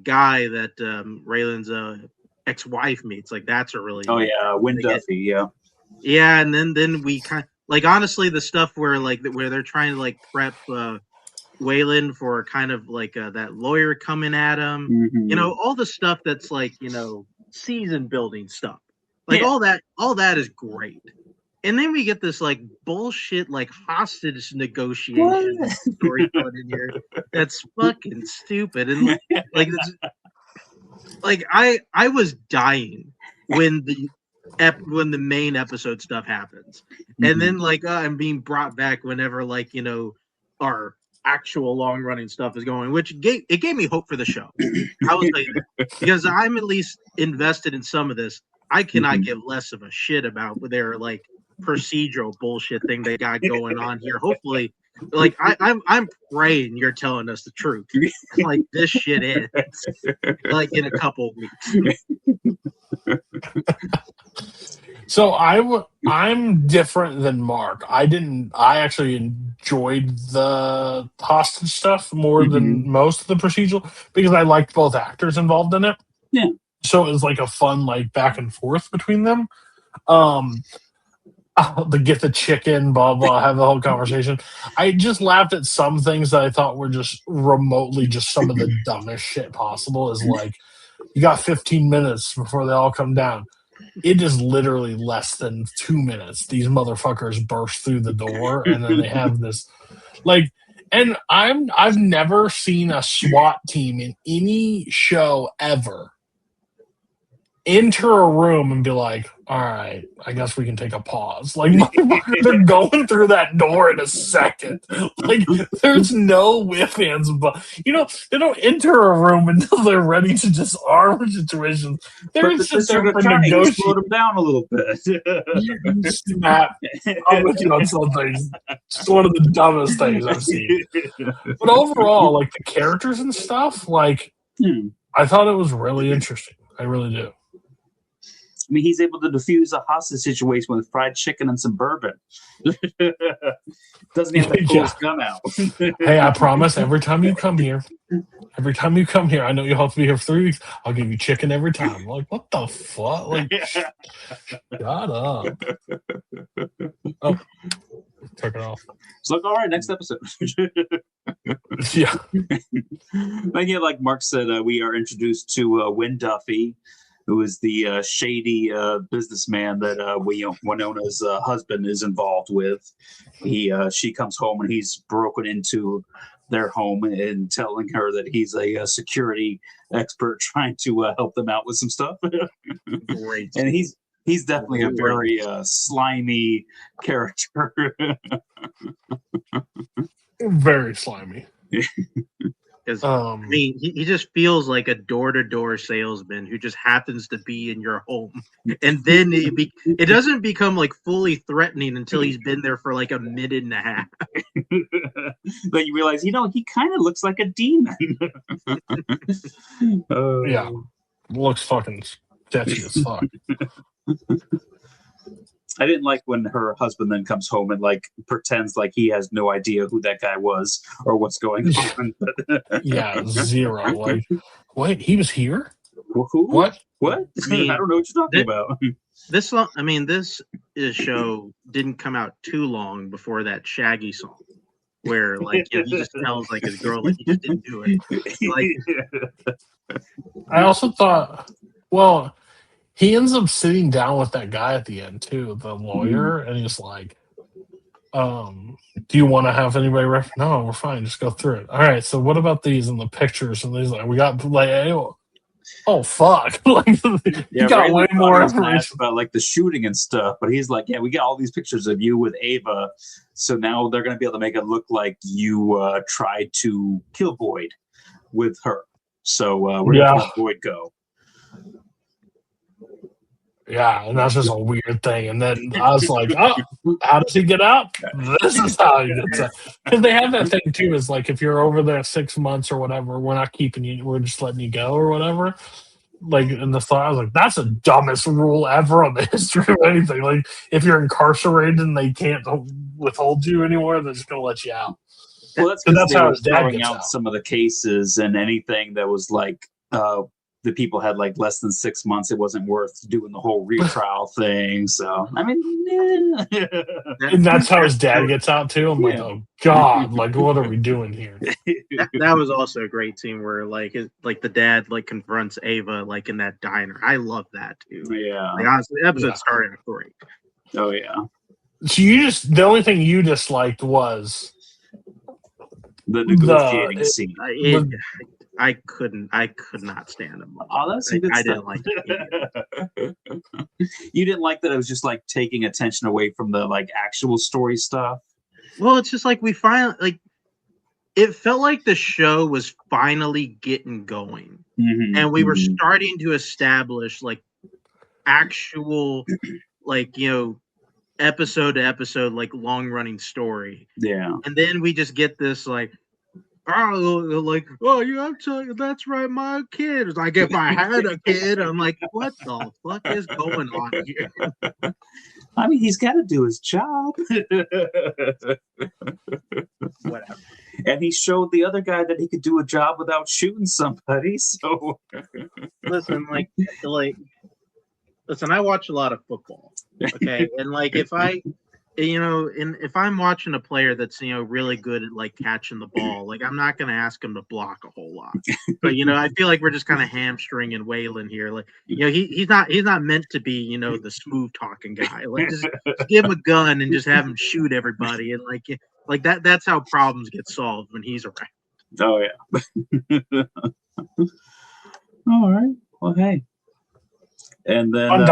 guy that Raylan's ex-wife meets. Like, that's a really Wynn Duffy, yeah. And then we kind of, like, honestly, the stuff where they're trying to like prep Waylon for kind of like that lawyer coming at him, Mm-hmm. all the stuff that's like season building stuff, like all that is great. And then we get this like bullshit like hostage negotiation story put in here that's fucking stupid. And like it's, like I was dying when the main episode stuff happens, and then like I'm being brought back whenever like our actual long running stuff is going, which gave me hope for the show. I will tell you that, because I'm at least invested in some of this. I cannot give less of a shit about their like procedural bullshit thing they got going on here. Hopefully, like I'm praying you're telling us the truth. Like, this shit ends like in a couple of weeks. So I'm different than Mark. I actually enjoyed the hostage stuff more than most of the procedural because I liked both actors involved in it. Yeah. So it was like a fun like back and forth between them. To get the chicken, blah blah, have the whole conversation. I just laughed at some things that I thought were just remotely just some of the dumbest shit possible. Is like, you got 15 minutes before they all come down. It is literally less than 2 minutes. These motherfuckers burst through the door, and then they have this like. And I've never seen a SWAT team in any show ever enter a room and be like, all right, I guess we can take a pause. Like, they're going through that door in a second. Like, there's no ifs, ands, but they don't enter a room until they're ready to disarm situations. They're just there for negotiating. Slow them down a little bit. You snap. I'm with you on some things. It's one of the dumbest things I've seen. But overall, like the characters and stuff, like I thought it was really interesting. I really do. I mean, he's able to defuse a hostage situation with fried chicken and some bourbon. Doesn't have to pull his gun out. Hey, I promise, every time you come here, I know you'll have to be here for 3 weeks. I'll give you chicken every time. I'm like, what the fuck? Like, shut up. Oh, took it off. It's like, all right, next episode. Yeah. But yeah, like Mark said, we are introduced to Wynn Duffy, who is the shady businessman that Winona's husband is involved with. She comes home and he's broken into their home and telling her that he's a security expert trying to help them out with some stuff. Great. And he's definitely a very slimy character. Very slimy. Because I mean, he just feels like a door-to-door salesman who just happens to be in your home, and then it doesn't become like fully threatening until he's been there for like a minute and a half. But you realize, he kind of looks like a demon. Yeah, looks fucking sketchy as fuck. I didn't like when her husband then comes home and like pretends like he has no idea who that guy was or what's going on. Yeah, zero. Like, wait, he was here? Who? What? I don't know what you're talking about. This show didn't come out too long before that Shaggy song, where like he just tells like his girl like he just didn't do it. Like, I also thought, well, he ends up sitting down with that guy at the end too, the lawyer, and he's like, Do you want to have anybody No, we're fine. Just go through it. All right. So what about these and the pictures and these? Like, we got like, oh fuck! Like, you got way more information about like the shooting and stuff. But he's like, yeah, we got all these pictures of you with Ava. So now they're going to be able to make it look like you tried to kill Boyd with her. So we're going to let Boyd go. Yeah, and that's just a weird thing. And then I was like, oh, how does he get out? This is how he gets out. Because they have that thing, too, is like, if you're over there 6 months or whatever, we're not keeping you, we're just letting you go or whatever. Like, in the thought, I was like, that's the dumbest rule ever on the history of anything. Like, if you're incarcerated and they can't withhold you anymore, they're just going to let you out. Well, that's because they were throwing out some of the cases and anything that was like, the people had like less than 6 months. It wasn't worth doing the whole retrial thing. So, I mean, and that's how his dad gets out too. I'm like, oh God, like what are we doing here? That was also a great scene where like the dad like confronts Ava like in that diner. I love that too. Yeah. Like, honestly, the episode started great. Oh yeah. So the only thing you disliked was the negotiating scene. I could not stand him. Oh, that's good I stuff. didn't like it. You didn't like that it was just like taking attention away from the like actual story stuff? Well, it's just like we finally like it felt like the show was finally getting going. Mm-hmm. And we were starting to establish like actual like, you know, episode to episode like long running story. Yeah. And then we just get this like oh yeah, I'm telling you, that's right, my kid. It's like if I had a kid, I'm like, what the fuck is going on here? I mean, he's got to do his job. Whatever. And he showed the other guy that he could do a job without shooting somebody. So listen, I watch a lot of football. Okay, and like if I'm watching a player that's, you know, really good at like catching the ball, like I'm not going to ask him to block a whole lot. But, you know, I feel like we're just kind of hamstringing Waylon here. Like, you know, he's not meant to be, you know, the smooth talking guy. Like just give him a gun and just have him shoot everybody. And like that's how problems get solved when he's around. Oh yeah. All right. Well, hey. And then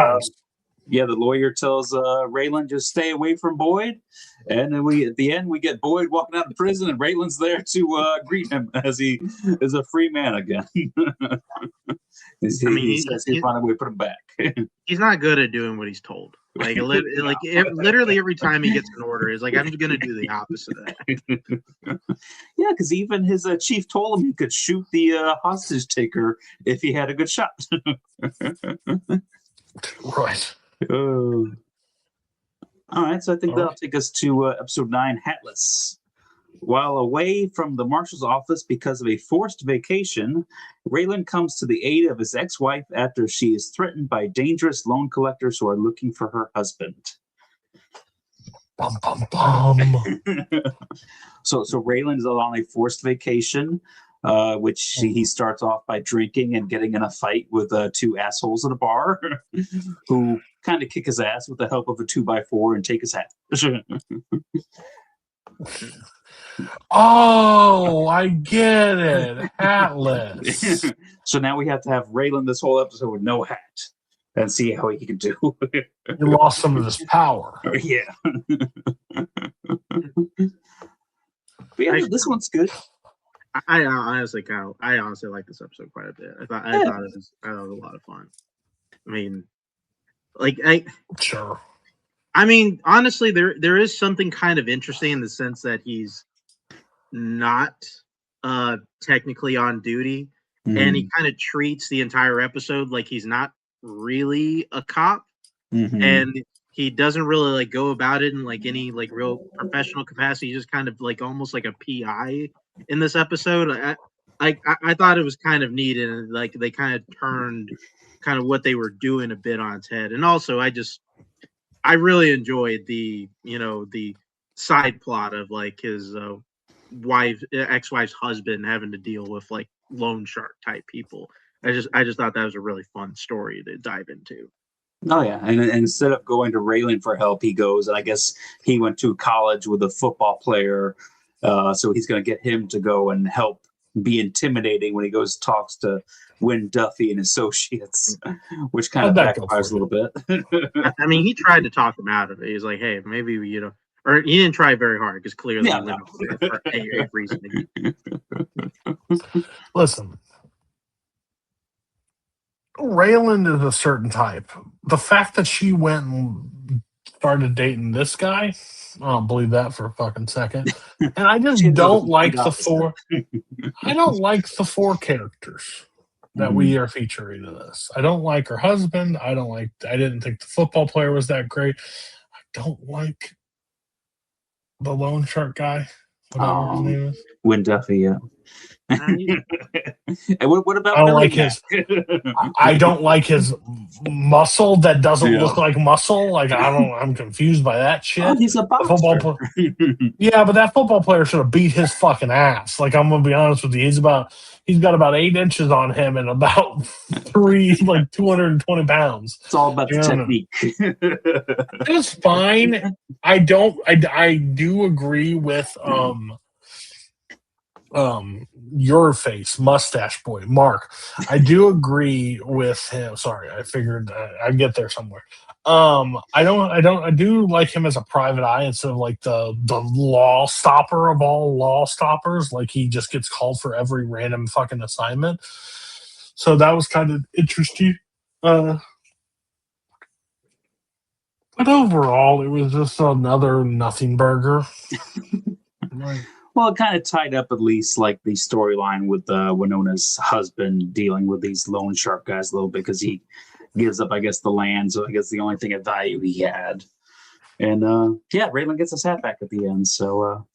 the lawyer tells Raylan just stay away from Boyd, and then at the end we get Boyd walking out of prison, and Raylan's there to greet him as he is a free man again. He says he'll find a way to put him back. He's not good at doing what he's told. Like literally every time he gets an order, he's like, I'm going to do the opposite of that. Yeah, because even his chief told him he could shoot the hostage taker if he had a good shot. Right. All right, so I think that'll take us to episode 9, Hatless. While away from the marshal's office because of a forced vacation, Raylan comes to the aid of his ex-wife after she is threatened by dangerous loan collectors who are looking for her husband. Bum, bum, bum. So Raylan is on a forced vacation, which he starts off by drinking and getting in a fight with 2 assholes at a bar who kind of kick his ass with the help of a 2x4 and take his hat. Oh, I get it. Hatless. So now we have to have Raylan this whole episode with no hat and see how he can do. He lost some of his power. Yeah. But yeah, this one's good. I honestly like this episode quite a bit. I thought it was a lot of fun. I mean, sure. I mean, honestly, there is something kind of interesting in the sense that he's not technically on duty, and he kind of treats the entire episode like he's not really a cop, and he doesn't really like go about it in like any like real professional capacity. He's just kind of like almost like a PI in this episode. I thought it was kind of neat, and like they kind of turned kind of what they were doing a bit on its head. And also I really enjoyed the side plot of like his ex-wife's husband having to deal with like loan shark type people. I just thought that was a really fun story to dive into. Oh yeah, and instead of going to Raylan for help, he goes, and I guess he went to college with a football player, so he's going to get him to go and help be intimidating when he goes talks to Win Duffy and associates, which kind of backfires a little bit. I mean, he tried to talk him out of it. He's like, "Hey, maybe or he didn't try very hard because clearly he went for a reason." Listen. Raylan is a certain type. The fact that she went and started dating this guy, I don't believe that for a fucking second. And I just don't like the four. I don't like the four characters that we are featuring in this. I don't like her husband. I didn't think the football player was that great. I don't like the loan shark guy, whatever his name is. Win Duffy, yeah. And what about? I don't like his. I don't like his muscle that doesn't look like muscle. Like I'm confused by that shit. Oh, he's a boxer. Yeah, but that football player should have beat his fucking ass. Like I'm gonna be honest with you, he's got about 8 inches on him and about 220 pounds. It's all about the technique. It's fine. I do agree with your face mustache boy Mark. I do agree with him. Sorry, I figured I'd get there somewhere. I do like him as a private eye instead of like the law stopper of all law stoppers. Like he just gets called for every random fucking assignment. So that was kind of interesting. But overall, it was just another nothing burger. Well, it kind of tied up at least like the storyline with Winona's husband dealing with these loan shark guys a little bit because he gives up, I guess, the land. So I guess the only thing of value he had. And Raylan gets his hat back at the end. So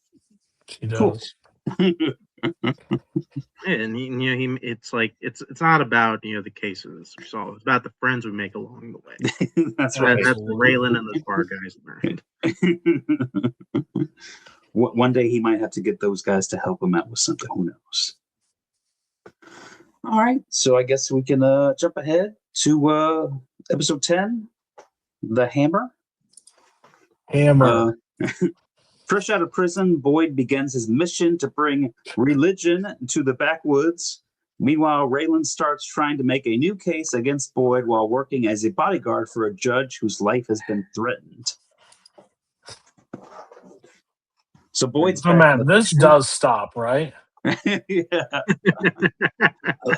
he does. Cool. And it's like it's not about the cases we solve. It's about the friends we make along the way. That's right. That's Raylan and the bar guys learned. One day he might have to get those guys to help him out with something. Who knows? All right. So I guess we can jump ahead to episode 10, The Hammer. Fresh out of prison, Boyd begins his mission to bring religion to the backwoods. Meanwhile, Raylan starts trying to make a new case against Boyd while working as a bodyguard for a judge whose life has been threatened. So Boyd's this does stop, right? Yeah.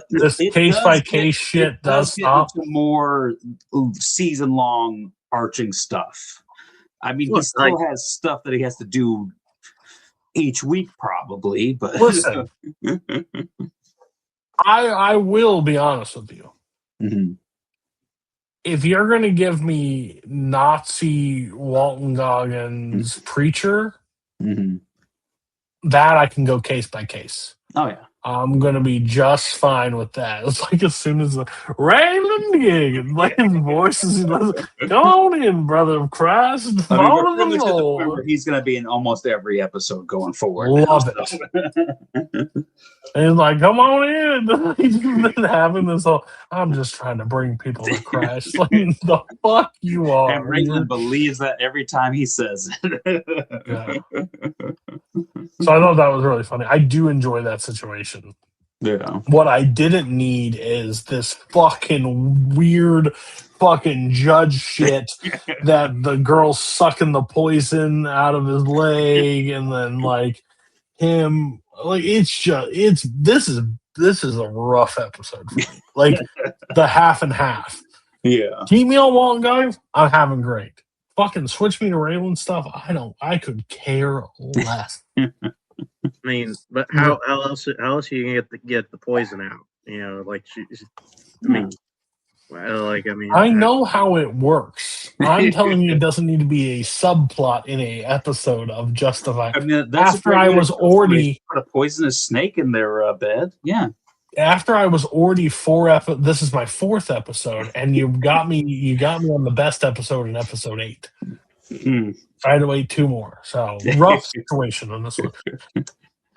This case by case shit does stop. More season-long arching stuff. I mean, he still has stuff that he has to do each week, probably. But listen, I will be honest with you. Mm-hmm. If you're going to give me Nazi Walton Goggins preacher, that I can go case by case. Oh yeah, I'm gonna be just fine with that. It's like as soon as the Raylan gig and playing voices, come on in, brother of Christ. Remember, he's gonna be in almost every episode going forward. Love it. And like, come on in. He's been having this whole. I'm just trying to bring people to Christ. Like the fuck you are. And Raylan believes that every time he says it. Yeah. So I thought that was really funny. I do enjoy that situation. Yeah. What I didn't need is this fucking weird fucking judge shit that the girl's sucking the poison out of his leg and then like him like this is a rough episode for me. Like the half and half. Yeah. Keep me on Walton guys, I'm having great. Fucking switch me to Raylan stuff. I could care less. I mean, but how else are you gonna get the poison out? I know how it works. I'm telling you, it doesn't need to be a subplot in a episode of Justified. I mean, after I was already put a poisonous snake in their bed. Yeah. After I was already this is my 4th episode, and you got me on the best episode in episode 8. I had to wait 2 more. So rough situation on this one.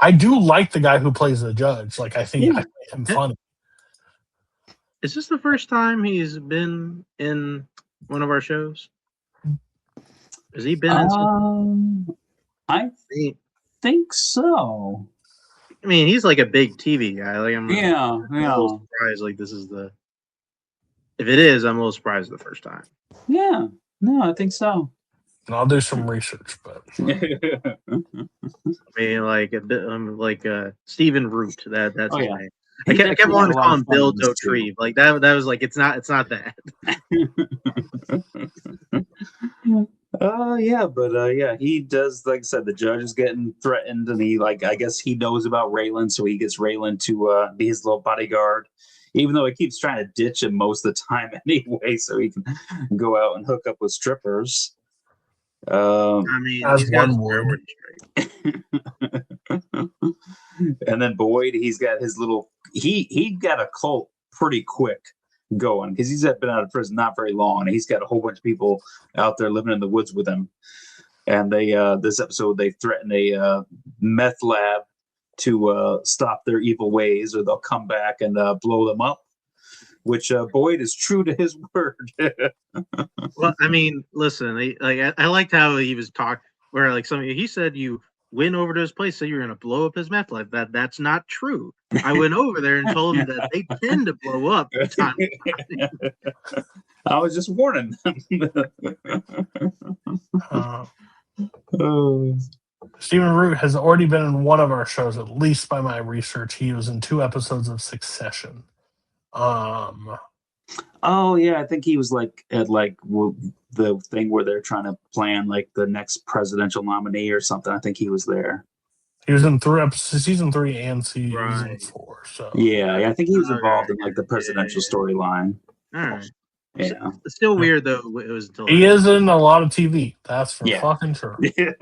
I do like the guy who plays the judge. Like I think I find him funny. Is this the first time he's been in one of our shows? Has he been in some? I think so. I mean, he's like a big TV guy. Like I'm Yeah. a little surprised. Like this is the. If it is, I'm a little surprised the first time. Yeah. No, I think so. And I'll do some research, but I mean, like a bit, like Stephen Root. That's his name. I kept wanting to call him Bill Dotrieve. Like that was like it's not that. Yeah, but yeah, he does. Like I said, the judge is getting threatened, and he I guess he knows about Raylan, so he gets Raylan to be his little bodyguard. Even though he keeps trying to ditch him most of the time anyway, so he can go out and hook up with strippers. I mean, as one would. And then Boyd, he's got his little. He got a cult pretty quick going because he's been out of prison not very long, and he's got a whole bunch of people out there living in the woods with him. And they this episode they threaten a meth lab to stop their evil ways, or they'll come back and blow them up. Which Boyd is true to his word. Well, I mean, listen, I liked how he was talking. Where like he said you went over to his place, said you were going to blow up his meth lab. That's not true. I went over there and told him that they tend to blow up from time to time. I was just warning them. Stephen Root has already been in one of our shows, at least by my research. He was in 2 episodes of Succession. Oh yeah, I think he was like at the thing where they're trying to plan like the next presidential nominee or something. I think he was there. He was in season 3 and season 4. So yeah, I think he was involved in like the presidential storyline. All right. Yeah, it's still weird though. It was he is in a lot of TV. That's for fucking sure. It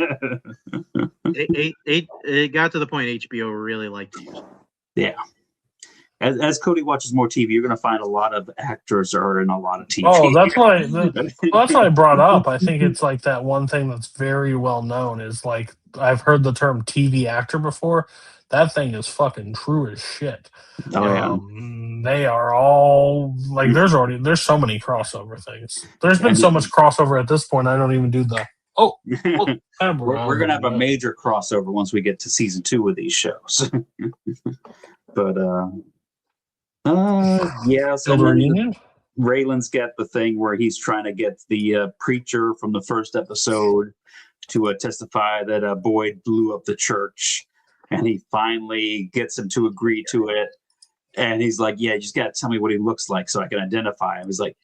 got to the point HBO really liked to use it. Yeah. As Cody watches more TV, you're going to find a lot of actors are in a lot of TV. Oh, that's what I brought up. I think it's like that one thing that's very well known is like I've heard the term TV actor before. That thing is fucking true as shit. They are all like there's so many crossover things. There's been so much crossover at this point. I don't even do the we're gonna have a major crossover once we get to season 2 of these shows. But yeah, so Raylan's got the thing where he's trying to get the preacher from the first episode to testify that Boyd blew up the church, and he finally gets him to agree to it. And he's like, "Yeah, you just got to tell me what he looks like so I can identify him." He's like,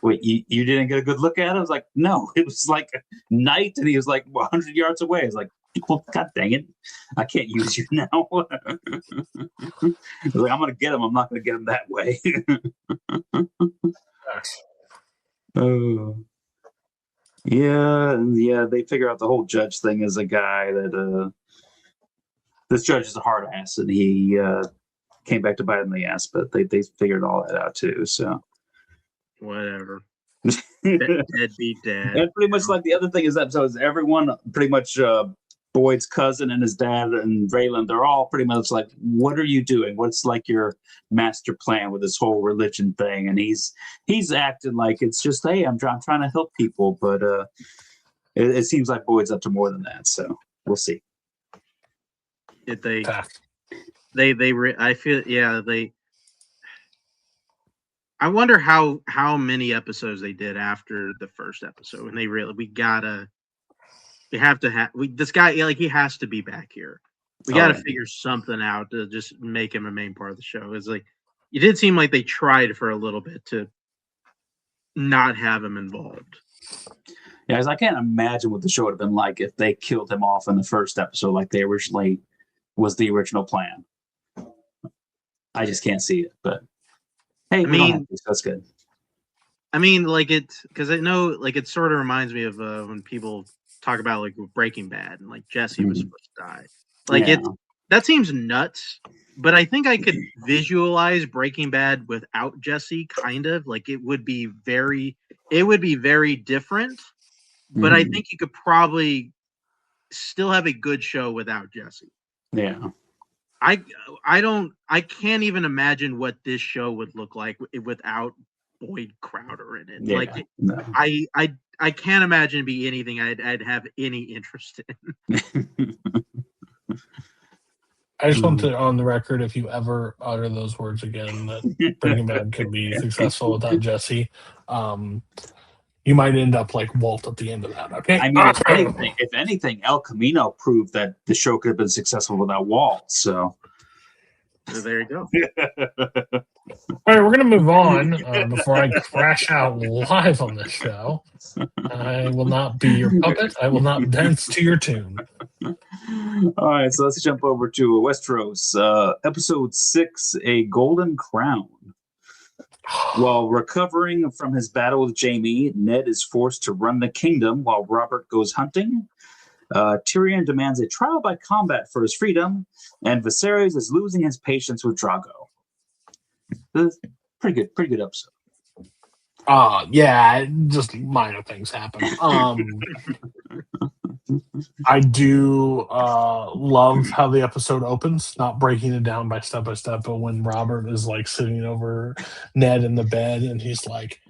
"Wait, you didn't get a good look at him?" I was like, "No, it was like night, and he was like 100 yards away." I was like, "Well, God dang it, I can't use you now." I was like, "I'm gonna get him. I'm not gonna get him that way." Yeah. They figure out the whole judge thing is a guy that this judge is a hard ass, and he came back to bite him in the ass. But they figured all that out too. So whatever. Deadbeat dad. And pretty much like the other thing is that so is everyone pretty much Boyd's cousin and his dad and Raylan, they're all pretty much like, what are you doing? What's like your master plan with this whole religion thing? And he's acting like it's just, hey, I'm trying to help people, but it seems like Boyd's up to more than that. So we'll see. I wonder how many episodes they did after the first episode, and this guy, like, he has to be back here. We got to figure something out to just make him a main part of the show. It's like it did seem like they tried for a little bit to not have him involved. Yeah, because I can't imagine what the show would have been like if they killed him off in the first episode, like they originally was the original plan. I just can't see it, but hey, that's good. I mean, like because I know, like, it sort of reminds me of when people talk about like Breaking Bad and like Jesse was supposed to die. Like that seems nuts, but I think I could visualize Breaking Bad without Jesse. Kind of like it would be very different. But I think you could probably still have a good show without Jesse. Yeah. I can't even imagine what this show would look like without Boyd Crowder in it. Yeah, Like, no. I can't imagine it'd be anything I'd have any interest in. I just want to, on the record, if you ever utter those words again, that Breaking Bad could be successful without Jesse, you might end up like Walt at the end of that. Okay. I mean, if anything, El Camino proved that the show could have been successful without Walt. So there you go. All right, we're gonna move on before I crash out live on this show. I will not be your puppet. I will not dance to your tune. All right, so let's jump over to Westeros, episode 6, A Golden Crown. While recovering from his battle with Jaime, Ned is forced to run the kingdom while Robert goes hunting. Tyrion demands a trial by combat for his freedom, and Viserys is losing his patience with Drogo. Pretty good episode. Yeah, just minor things happen. I do love how the episode opens, not breaking it down by step, but when Robert is like sitting over Ned in the bed and he's like,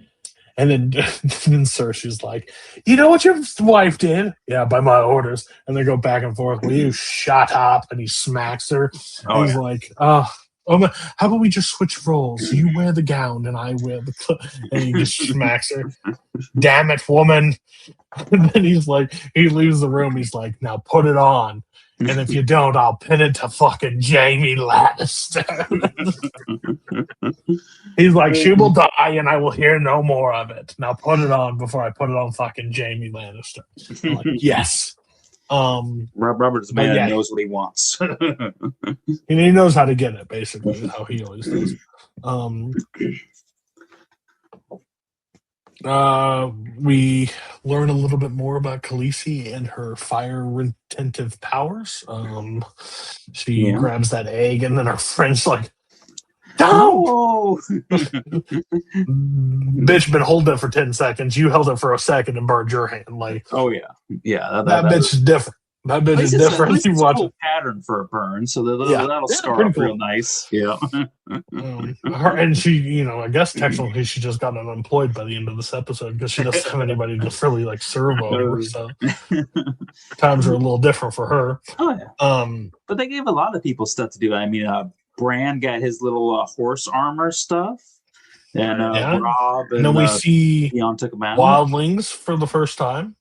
and then Cersei's like, you know what your wife did? Yeah, by my orders. And they go back and forth. Will you shut up? And he smacks her. And he's like, how about we just switch roles? You wear the gown and I wear the and he just smacks her. Damn it, woman. And then he's like, he leaves the room. He's like, now put it on. And if you don't, I'll pin it to fucking Jaime Lannister. He's like, she will die and I will hear no more of it. Now put it on before I put it on fucking Jaime Lannister. I'm like, yes. Robert's man knows what he wants. And he knows how to get it, basically, is how he always does. We learn a little bit more about Khaleesi and her fire-retentive powers. She grabs that egg, and then her friend's like, "No!" Bitch, been holding it for 10 seconds. You held it for a second and burned your hand. Like, oh yeah, that bitch is different. That bitch is different. It's a cool pattern for a burn, so that'll scar up real nice. Yeah. And she, I guess technically she just got unemployed by the end of this episode because she doesn't have anybody to really like serve over. So times are a little different for her. Oh yeah. But they gave a lot of people stuff to do. I mean, Bran got his little horse armor stuff, and Rob and then we see Theon took him out. wildlings for the first time.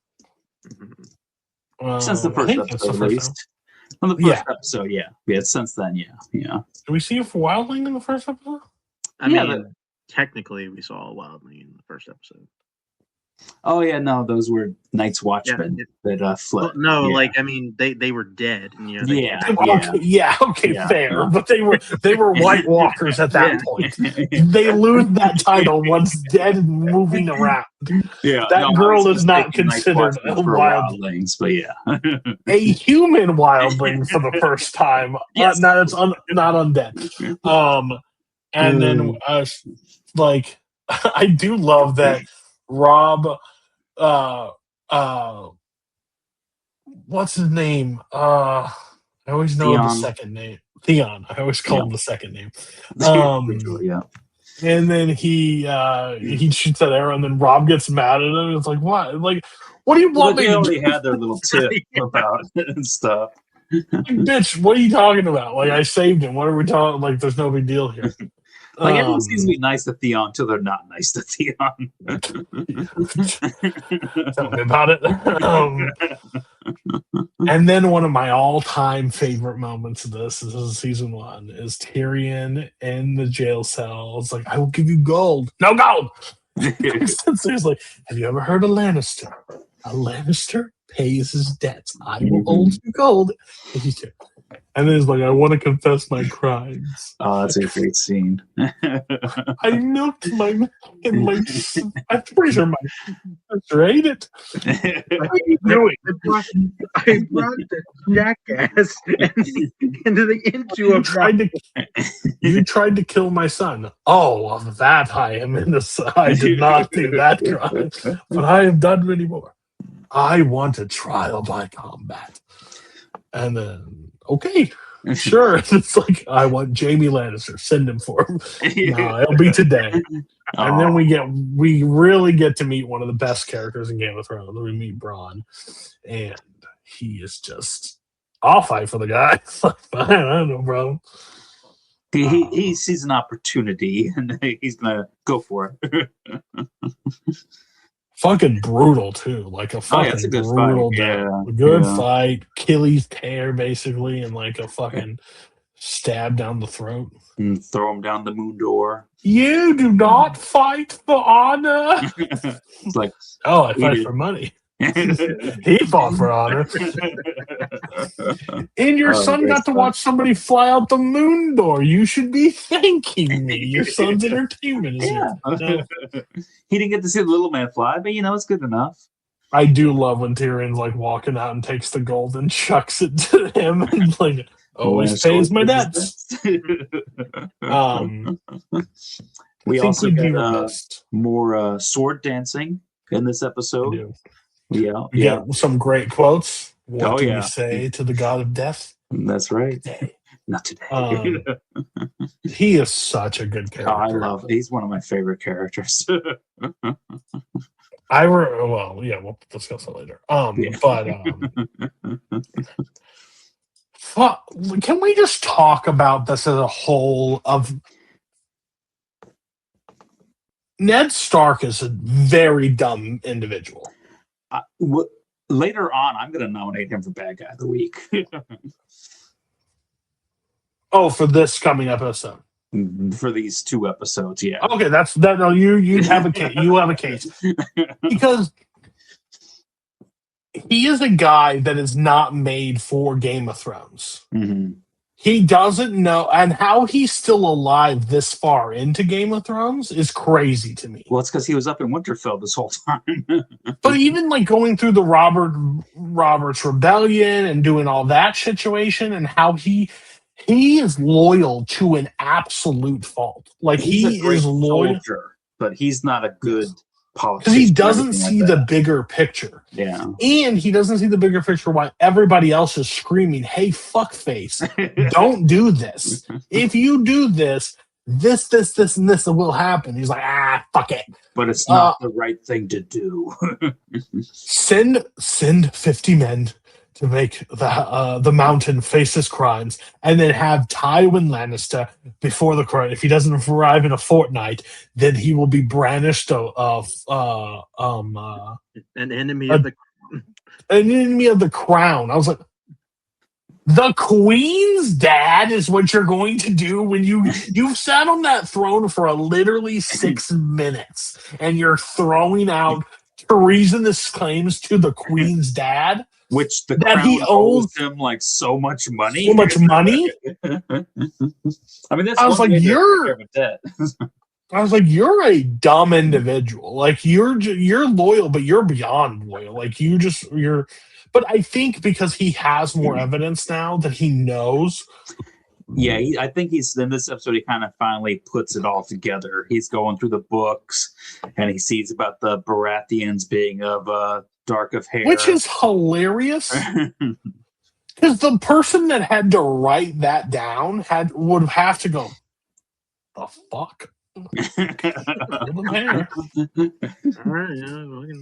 Since the first episode, at least. On the first episode, yeah. Since then, yeah. Did we see a wildling in the first episode? I mean, technically, we saw a wildling in the first episode. Oh yeah, no, those were Night's Watchmen that fled. Well, no, I mean, they were dead. And, fair. But they were White Walkers at that point. They lose that title once dead and moving around. Yeah, that girl is not considered a wildling, but a human wildling for the first time. Yes. Not undead. And then I do love that. Rob, what's his name? I always know the second name. Theon. I always call him the second name. And then he shoots that arrow, and then Rob gets mad at him. It's like, what? Like, what do you want me to do? They already had their little tip about it and stuff. Like, bitch, what are you talking about? Like, I saved him. What are we talking? Like, there's no big deal here. Like, everyone seems to be nice to Theon until they're not nice to Theon. Tell me about it. And then one of my all-time favorite moments of this is season 1 is Tyrion in the jail cell. It's like, I will give you gold. No gold! Seriously, have you ever heard of Lannister? A Lannister pays his debts. I will hold you gold. And then he's like, I want to confess my crimes. Oh, that's a great scene. I milked my I'm pretty sure my sister ate it. What are you doing? I brought the jackass into a You tried to kill my son. Oh, of that I am innocent. I did not do that crime. But I have done many more. I want a trial by combat. And then, okay, Sure. It's like, I want Jamie Lannister. Send him for him. No, it'll be today. And then we really get to meet one of the best characters in Game of Thrones. We meet Bronn, and he is just, I'll fight for the guy. It's like, fine, I don't know, bro. He sees an opportunity, and he's gonna go for it. Fucking brutal too, like a fucking it's a good brutal fight. death. Yeah, A good yeah. fight. Achilles tear basically, and like a fucking stab down the throat. And throw him down the moon door. You do not fight for honor. It's like, Oh, I fight for money. He fought for honor. And your son got to watch somebody fly out the moon door. You should be thanking me. Your son's entertainment is here. No. He didn't get to see the little man fly, but it's good enough. I do love when Tyrion's like walking out and takes the gold and chucks it to him and like always pays my debts. We think also we'd be get remiss. more sword dancing in this episode. Yeah, We get some great quotes. What do yeah. we say to the god of death? That's right. Not today. He is such a good character. I love. He's one of my favorite characters. We'll discuss it later. Can we just talk about this as a whole? Of Ned Stark is a very dumb individual. Later on, I'm going to nominate him for Bad Guy of the Week. Oh, for this coming episode. For these 2 episodes, yeah. Okay, that's that. No, you have a case. You have a case because he is a guy that is not made for Game of Thrones. Mm-hmm. He doesn't know, and how he's still alive this far into Game of Thrones is crazy to me. Well, it's because he was up in Winterfell this whole time. But even like going through the Robert's Rebellion and doing all that situation, and how he is loyal to an absolute fault. Like he is loyal, soldier, but he's not a good because he doesn't see the bigger picture. Yeah, and he doesn't see the bigger picture while everybody else is screaming, "Hey, fuckface, don't do this! If you do this, this, and this will happen." He's like, fuck it. But it's not the right thing to do. Send 50 men to make the mountain face his crimes, and then have Tywin Lannister before the crown. If he doesn't arrive in a fortnight, then he will be banished an enemy of the crown. I was like, the Queen's dad is what you're going to do when you've sat on that throne for literally 6 minutes, and you're throwing out treasonous claims to the Queen's dad. Which the that crown he owes him like so much money. So much money. I mean, that's I was like, you're a dumb individual. Like you're loyal, but you're beyond loyal. Like you're. But I think because he has more evidence now that he knows. Yeah, I think he's in this episode. He kind of finally puts it all together. He's going through the books, and he sees about the Baratheons being of dark of hair, which is hilarious. Because the person that had to write that down would have to go, the fuck?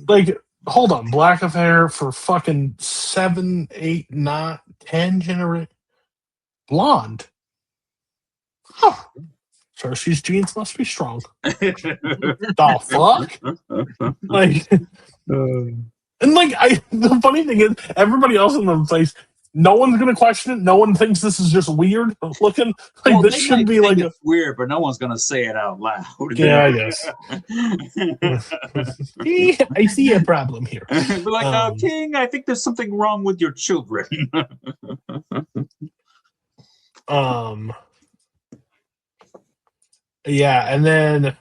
Like, hold on, black of hair for fucking 7, 8, 9, 10 generations. Blonde. Oh, Cersei's genes must be strong. The fuck? Like, and like, the funny thing is, everybody else in the place, no one's gonna question it. No one thinks this is just weird looking. Like, well, this should be like it's weird, but no one's gonna say it out loud. Yeah, I guess. I see a problem here. But like, King, I think there's something wrong with your children. Yeah, and then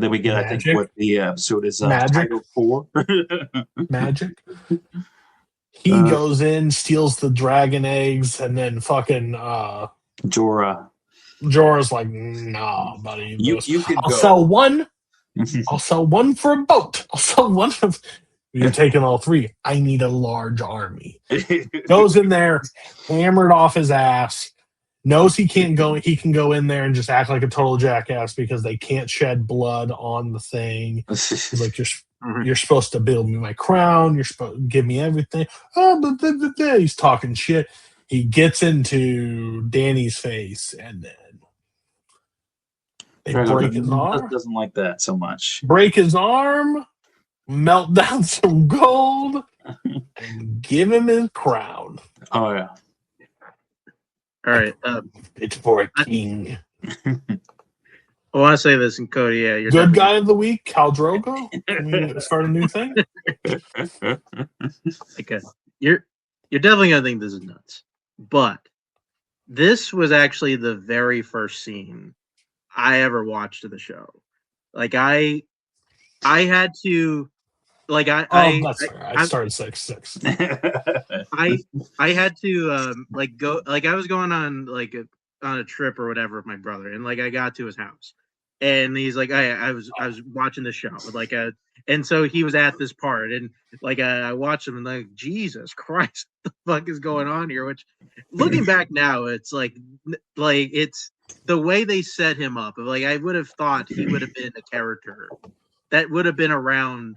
we get, Magic. I think, what the episode is title for. Magic. He goes in, steals the dragon eggs, and then fucking Jorah's like, nah, buddy. You can I'll sell one. I'll sell one for a boat. I'll sell one of. You're taking all 3. I need a large army. Goes in there, hammered off his ass. Knows he can't go. He can go in there and just act like a total jackass because they can't shed blood on the thing. He's like, you're supposed to build me my crown. You're supposed to give me everything. Oh, but he's talking shit. He gets into Danny's face, and then they break his arm. Doesn't like that so much. Break his arm, melt down some gold, and give him his crown. Oh yeah. All right. It's for a king. I want to say this, and Cody, yeah, you're good guy of the week, Khal Drogo. Can we start a new thing? Okay, you're definitely gonna think this is nuts, but this was actually the very first scene I ever watched of the show. Like I had to. Like I started 6. I had to like go, like I was going on like on a trip or whatever with my brother, and like I got to his house, and he's like, I was watching the show, like and so he was at this part, and like I watched him, and like, Jesus Christ, what the fuck is going on here? Which, looking back now, it's like it's the way they set him up. Like I would have thought he would have been a character that would have been around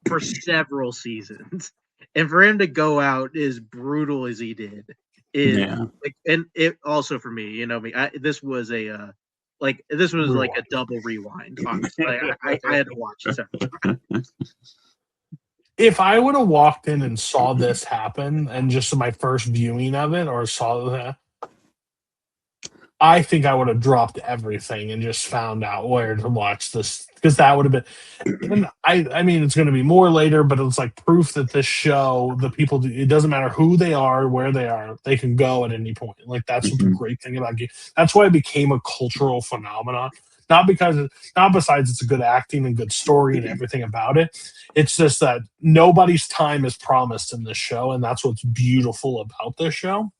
for several seasons, and for him to go out as brutal as he did like, and it also for me, you know, this was a like a double rewind. Honestly. I had to watch it several times. If I would have walked in and saw this happen, and just my first viewing of it, or saw that, I think I would have dropped everything and just found out where to watch this, because that would have been. And I mean, it's going to be more later, but it's like proof that this show, the people, it doesn't matter who they are, where they are, they can go at any point. Like that's the great thing about it. That's why it became a cultural phenomenon. Not besides it's a good acting and good story and everything about it. It's just that nobody's time is promised in this show, and that's what's beautiful about this show.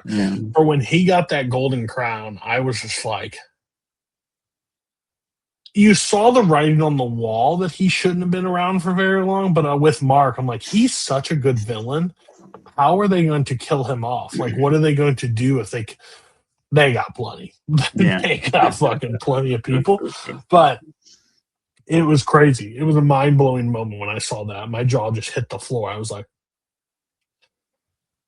Yeah. Or when he got that golden crown, I was just like, you saw the writing on the wall that he shouldn't have been around for very long. But with Mark, I'm like, he's such a good villain. How are they going to kill him off? Like, what are they going to do if they got plenty? Yeah. They got fucking plenty of people. But it was crazy. It was a mind-blowing moment when I saw that. My jaw just hit the floor. I was like,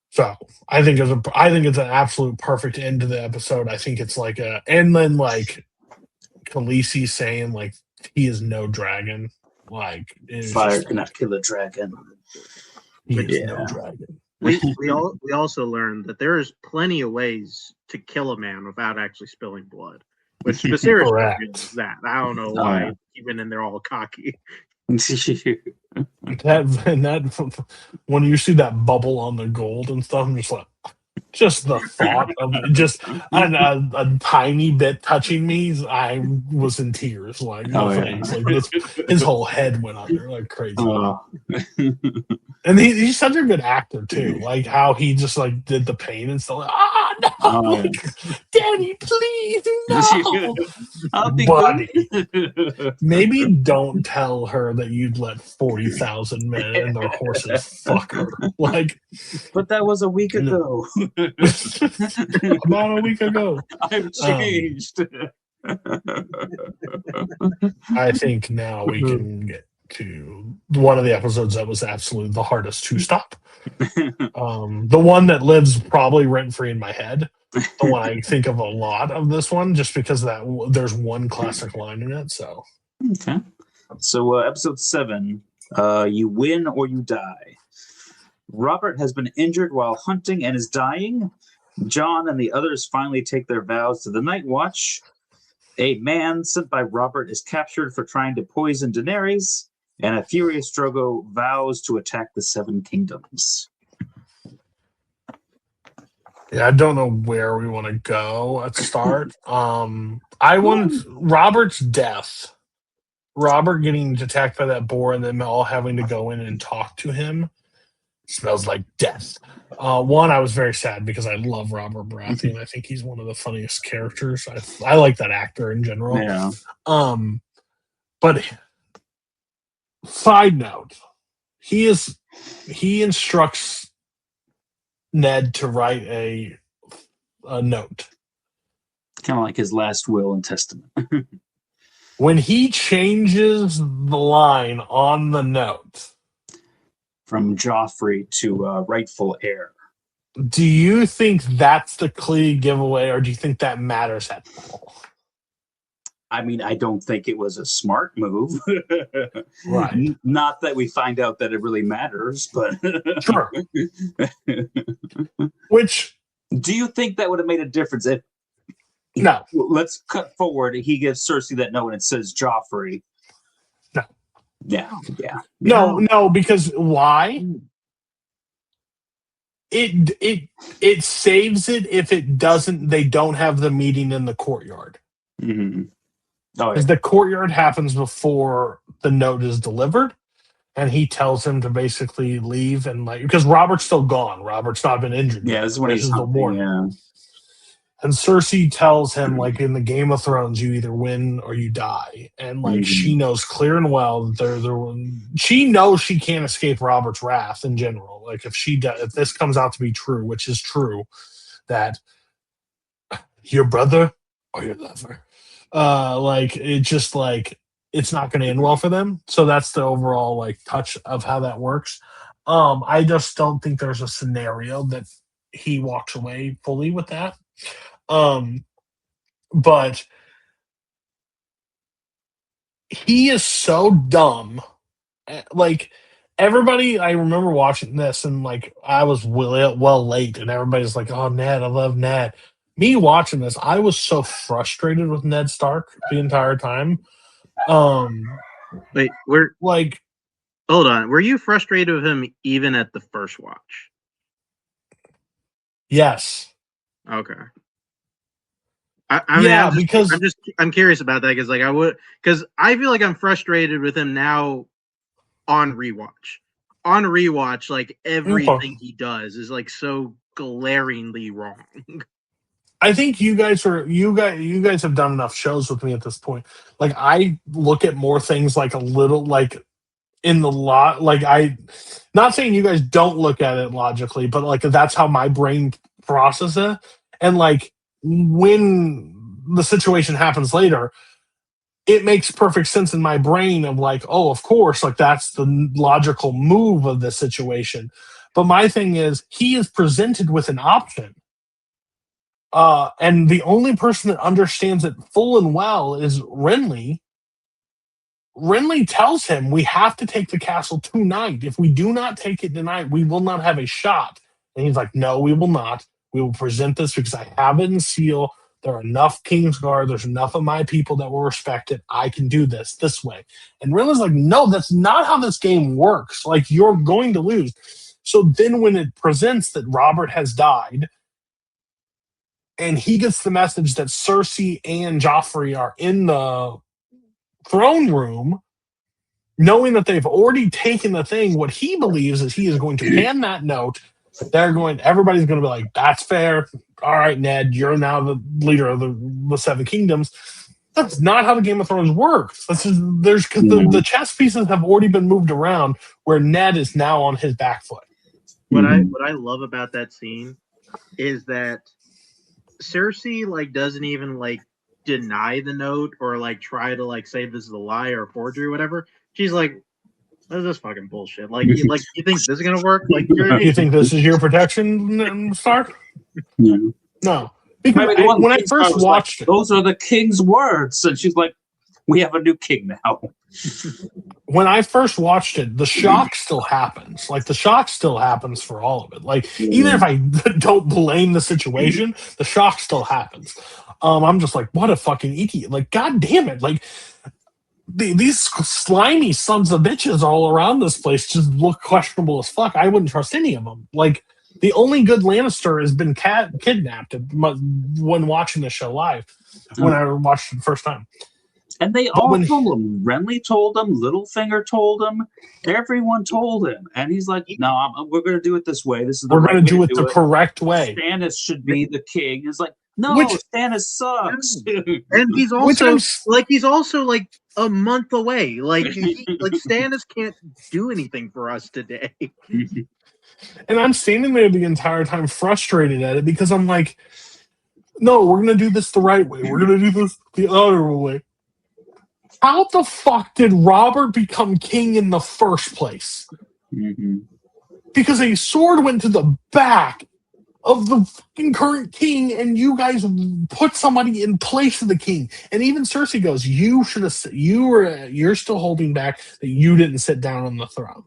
so I think it's an absolute perfect end to the episode. I think it's like and then like Khaleesi saying like he is no dragon. Like fire cannot kill a dragon. He is no dragon. We also learned that there is plenty of ways to kill a man without actually spilling blood. Which Viserys is that. I don't know why he went in there all cocky. that when you see that bubble on the gold and stuff, I'm just like, just the thought of just a tiny bit touching me, I was in tears. Like, thanks. Like his whole head went under like crazy. And he's such a good actor too. Like how he just like did the pain and stuff. Like, no, like, Danny, please, no. I'll be Buddy, maybe don't tell her that you'd let 40,000 men and their horses fuck her. Like, but that was a week ago. About a week ago. I've changed. I think now we can get to one of the episodes that was absolutely the hardest to stop. The one that lives probably rent-free in my head. The one I think of a lot of this one, just because there's one classic line in it. So okay. So episode 7, you win or you die. Robert has been injured while hunting and is dying. John and the others finally take their vows to the Night Watch. A man sent by Robert is captured for trying to poison Daenerys, and a furious Drogo vows to attack the Seven Kingdoms. Yeah, I don't know where we want to go at start. I wanted Robert's death. Robert getting attacked by that boar and then all having to go in and talk to him. Smells like death. One, I was very sad because I love Robert Baratheon. I think he's one of the funniest characters. I like that actor in general. Yeah. But side note, he instructs Ned to write a note. Kind of like his last will and testament. When he changes the line on the note from Joffrey to rightful heir. Do you think that's the clear giveaway, or do you think that matters at all? I mean, I don't think it was a smart move. Right. Not that we find out that it really matters, but sure. Which do you think that would have made a difference if? No. Let's cut forward. He gives Cersei that note and it says Joffrey. No. Yeah. No, because why? It saves it if it doesn't. They don't have the meeting in the courtyard. Mm-hmm. Because the courtyard happens before the note is delivered, and he tells him to basically leave and because Robert's still gone. Robert's not been injured. Yeah, this is when he's the warning. Yeah. And Cersei tells him, in the Game of Thrones, you either win or you die. And she knows clear and well that she knows she can't escape Robert's wrath in general. If this comes out to be true, which is true, that your brother or your lover, it's not going to end well for them. So that's the overall touch of how that works. I just don't think there's a scenario that he walks away fully with that. But he is so dumb. Everybody, I remember watching this and I was well late and everybody's like, oh, Ned, I love Ned. Me watching this, I was so frustrated with Ned Stark the entire time. Wait, hold on. Were you frustrated with him even at the first watch? Yes. Okay. I'm curious about that because I feel like I'm frustrated with him now on rewatch. On rewatch, everything he does is so glaringly wrong. I think you guys have done enough shows with me at this point. I look at more things a little in the lot. I not saying you guys don't look at it logically, but that's how my brain processes it. And when the situation happens later, it makes perfect sense in my brain of oh, of course, that's the logical move of this situation. But my thing is, he is presented with an option. And the only person that understands it full and well is Renly. Renly tells him, we have to take the castle tonight. If we do not take it tonight, we will not have a shot. And he's like, no, we will not. We will present this because I have it in seal. There are enough Kingsguard. There's enough of my people that will respect it. I can do this way. And Renly's like, no, that's not how this game works. You're going to lose. So then when it presents that Robert has died, and he gets the message that Cersei and Joffrey are in the throne room, knowing that they've already taken the thing, what he believes is he is going to hand that note. Everybody's going to be like, that's fair. All right, Ned, you're now the leader of the Seven Kingdoms. That's not how the Game of Thrones works. The chess pieces have already been moved around where Ned is now on his back foot. What I love about that scene is that Cersei doesn't even deny the note or try to say this is a lie or a forgery or whatever. She's like, "What is this fucking bullshit? You think this is gonna work? You think this is your protection, Stark?" No. Because when I first watched it, those are the king's words, and she's like, "We have a new king now." When I first watched it, the shock still happens. The shock still happens for all of it. Even if I don't blame the situation, the shock still happens. I'm just like, what a fucking idiot. God damn it. These slimy sons of bitches all around this place just look questionable as fuck. I wouldn't trust any of them. The only good Lannister has been kidnapped when watching the show live, when I watched it the first time. And they all told him. Renly told him. Littlefinger told him. Everyone told him. And he's like, no, we're going to do it this way. This is we're going to do it the correct way. Stannis should be the king. It's like, No, Stannis sucks, dude. And he's also like a month away. Like Stannis can't do anything for us today. And I'm standing there the entire time frustrated at it because I'm like, no, we're going to do this the right way. We're going to do this the other way. How the fuck did Robert become king in the first place? Mm-hmm. Because a sword went to the back of the fucking current king, and you guys put somebody in place of the king. And even Cersei goes, "You should have. You're still holding back that you didn't sit down on the throne.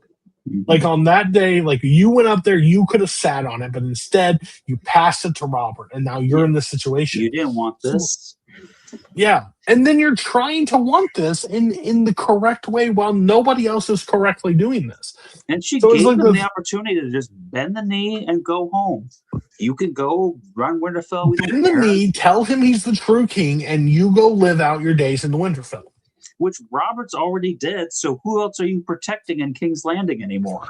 Mm-hmm. Like on that day, like you went up there, you could have sat on it, but instead you passed it to Robert, and now you're in this situation. You didn't want this." Yeah, and then you're trying to want this in the correct way while nobody else is correctly doing this. And she gave him the opportunity to just bend the knee and go home. You can go run Winterfell. Bend the knee, tell him he's the true king, and you go live out your days in the Winterfell. Which Robert's already dead, so who else are you protecting in King's Landing anymore?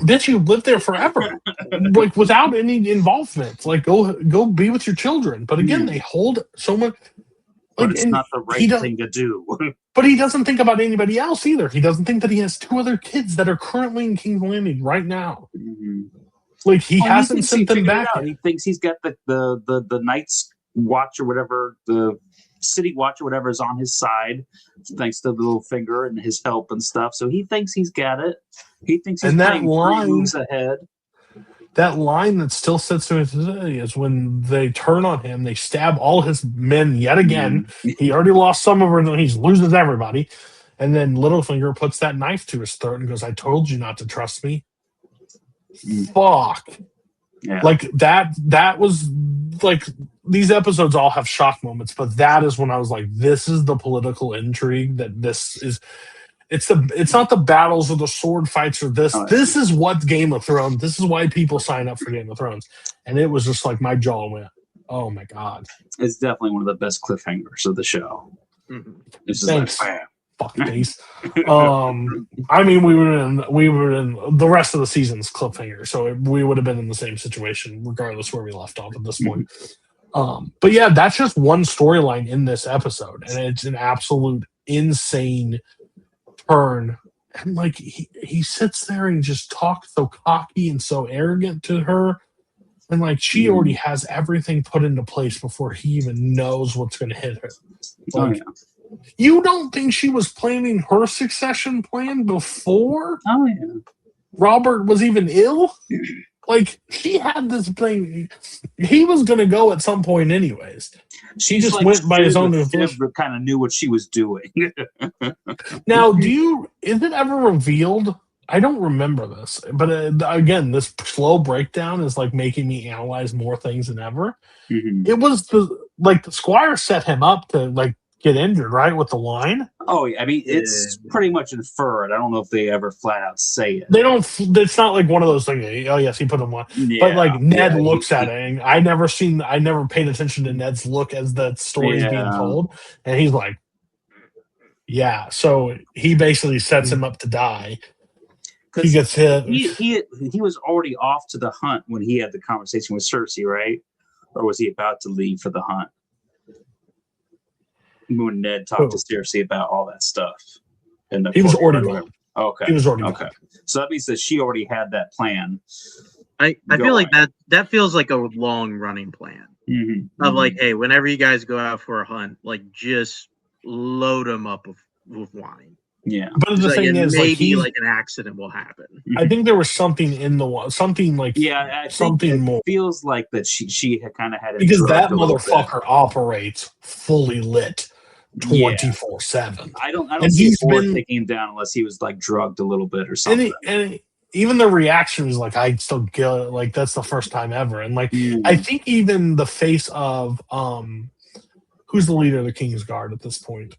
Bitch, you lived there forever, like without any involvement. Like go be with your children. But again, they hold so much. But it's not the right thing to do. But he doesn't think about anybody else either. He doesn't think that he has 2 other kids that are currently in King's Landing right now. Mm-hmm. Like he hasn't sent them back. He thinks he's got the Night's Watch or whatever, the City Watch or whatever is on his side, thanks to the Littlefinger and his help and stuff. So he thinks he's got it. He thinks he's playing 3 moves ahead. That line that still sits to his head is when they turn on him, they stab all his men yet again. Mm-hmm. He already lost some of them, he loses everybody. And then Littlefinger puts that knife to his throat and goes, "I told you not to trust me." Fuck. Yeah. Like that was like, these episodes all have shock moments, but that is when I was like, this is the political intrigue that this is. It's not the battles or the sword fights or this. This is what Game of Thrones. This is why people sign up for Game of Thrones. And it was just like my jaw went, oh my god. It's definitely one of the best cliffhangers of the show. Mm-hmm. It's just like, bam. Fuck face. I mean, we were in the rest of the season's cliffhanger, so we would have been in the same situation regardless where we left off at this point. But yeah, that's just one storyline in this episode, and it's an absolute insane turn. And like he sits there and just talks so cocky and so arrogant to her, and like she already has everything put into place before he even knows what's going to hit her. Like, you don't think she was planning her succession plan before Robert was even ill? Like, she had this thing. He was going to go at some point anyways. She just like went by his own intuition. Kind of knew what she was doing. Now, is it ever revealed? I don't remember this. But again, this slow breakdown is like making me analyze more things than ever. Mm-hmm. It was the Squire set him up to like get injured, right, with the line? Oh, yeah. I mean, it's pretty much inferred. I don't know if they ever flat out say it. They don't. It's not like one of those things. Oh, yes, he put him on. Yeah, but like Ned looks at it, and I never paid attention to Ned's look as the story's being told, and he's like, yeah. So he basically sets him up to die. He gets hit. He was already off to the hunt when he had the conversation with Cersei, right? Or was he about to leave for the hunt? When Ned talked to Cersei about all that stuff. He was already gone. Okay. He was already gone. So that means that she already had that plan. I feel like that feels like a long running plan. Mm-hmm. Of like, hey, whenever you guys go out for a hunt, like just load them up with wine. Yeah. But the thing is, maybe like an accident will happen. I think there was something in the something like something more. Feels like that she kind of had it because that motherfucker operates fully lit 24/7. I don't see Ford taking him down unless he was like drugged a little bit or something. And even the reaction was like, I still get it. Like that's the first time ever. And like I think even the face of who's the leader of the King's Guard at this point?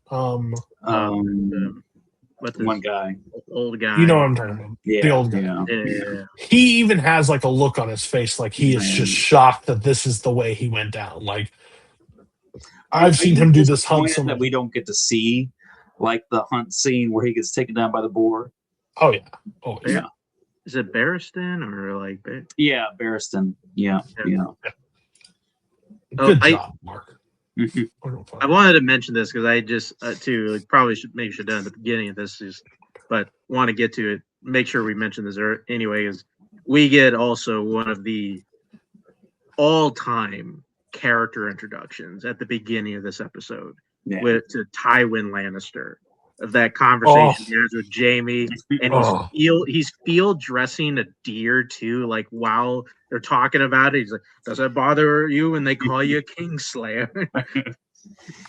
One guy, old guy. You know what I'm talking about? Yeah, the old guy. Yeah. He even has like a look on his face, like he is just shocked that this is the way he went down. Like I've seen him do this hunt so that we don't get to see, like the hunt scene where he gets taken down by the boar. Oh yeah. Is it Barristan or like? Yeah, Barristan. Yeah. Good job, Mark. I wanted to mention this because I just probably should have done at the beginning of this, but want to get to it. Make sure we mention this anyway. Is we get also one of the all-time character introductions at the beginning of this episode to Tywin Lannister. Of that conversation he has with Jamie, and he's field dressing a deer too. Like while they're talking about it, he's like, "Does it bother you when they call you Kingslayer?"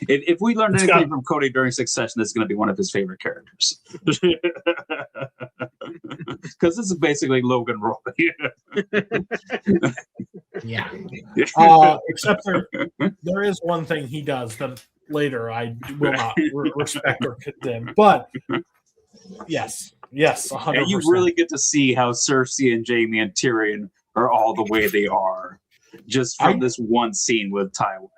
If we learned anything from Cody during Succession, this is going to be one of his favorite characters. Because this is basically Logan Roy. Yeah. Except there is one thing he does that later I will not respect or condemn. But yes, 100%. And you really get to see how Cersei and Jaime and Tyrion are all the way they are just from this one scene with Tywin.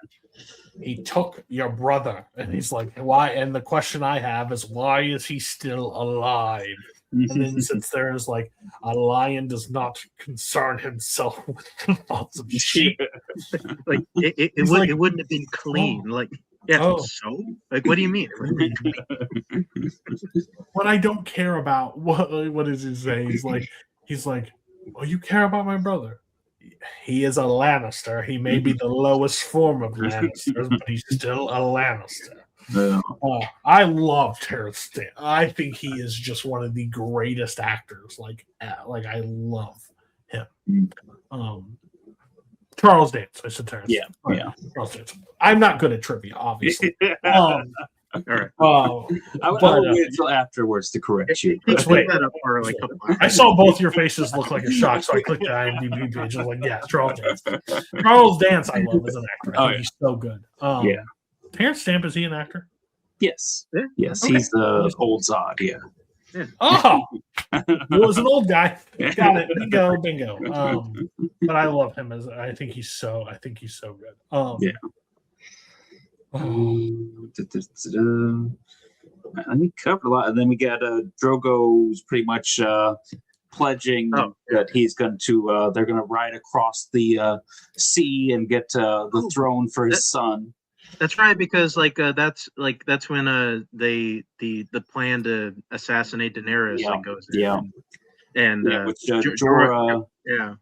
He took your brother, and he's like, why? And the question I have is, why is he still alive? And then since there is like a lion does not concern himself with the thoughts of sheep, like it wouldn't have been clean. So like, what do you mean? What I don't care about, what does he say? He's like, oh, you care about my brother? He is a Lannister. He may be the lowest form of Lannisters, but he's still a Lannister. Yeah. I love Terrence Stamp. I think he is just one of the greatest actors. Like I love him. Charles Dance. I said Terrence. Yeah. Charles Dance. I'm not good at trivia, obviously. All right. I would wait until afterwards to correct you. Let's wait that up for like a couple hours. I saw both your faces look like a shock, so I clicked the IMDb page. I was like, yeah, Charles Dance. Charles Dance, I love as an actor. I think he's so good. Terrence Stamp, is he an actor? Yes. Yeah. Yes, okay. He's the old Zod, yeah. Oh, he was an old guy. Got it. Bingo. But I love him I think he's so good. I think covered a lot, and then we got Drogo's pretty much pledging that he's going to they're going to ride across the sea and get the throne for his son. That's right, because that's when the plan to assassinate Daenerys goes in. And with Jorah. Yeah.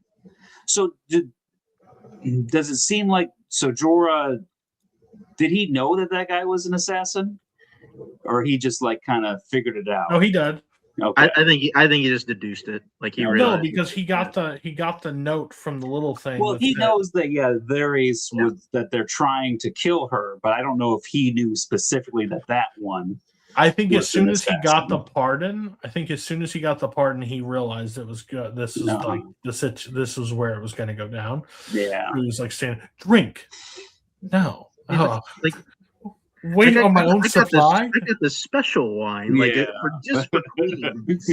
So does it seem like Jorah? Did he know that guy was an assassin, or he just kind of figured it out? No, he did. Okay. I think he just deduced it. Like he realized. No, because he got the note from the little thing. Well, he knows that there is that they're trying to kill her, but I don't know if he knew specifically that one. I think as soon as he got the pardon, he realized it was good. This is this is where it was going to go down. Yeah, he was like saying, "Drink." No. Wait on my own supply. I got this special wine, just for queens.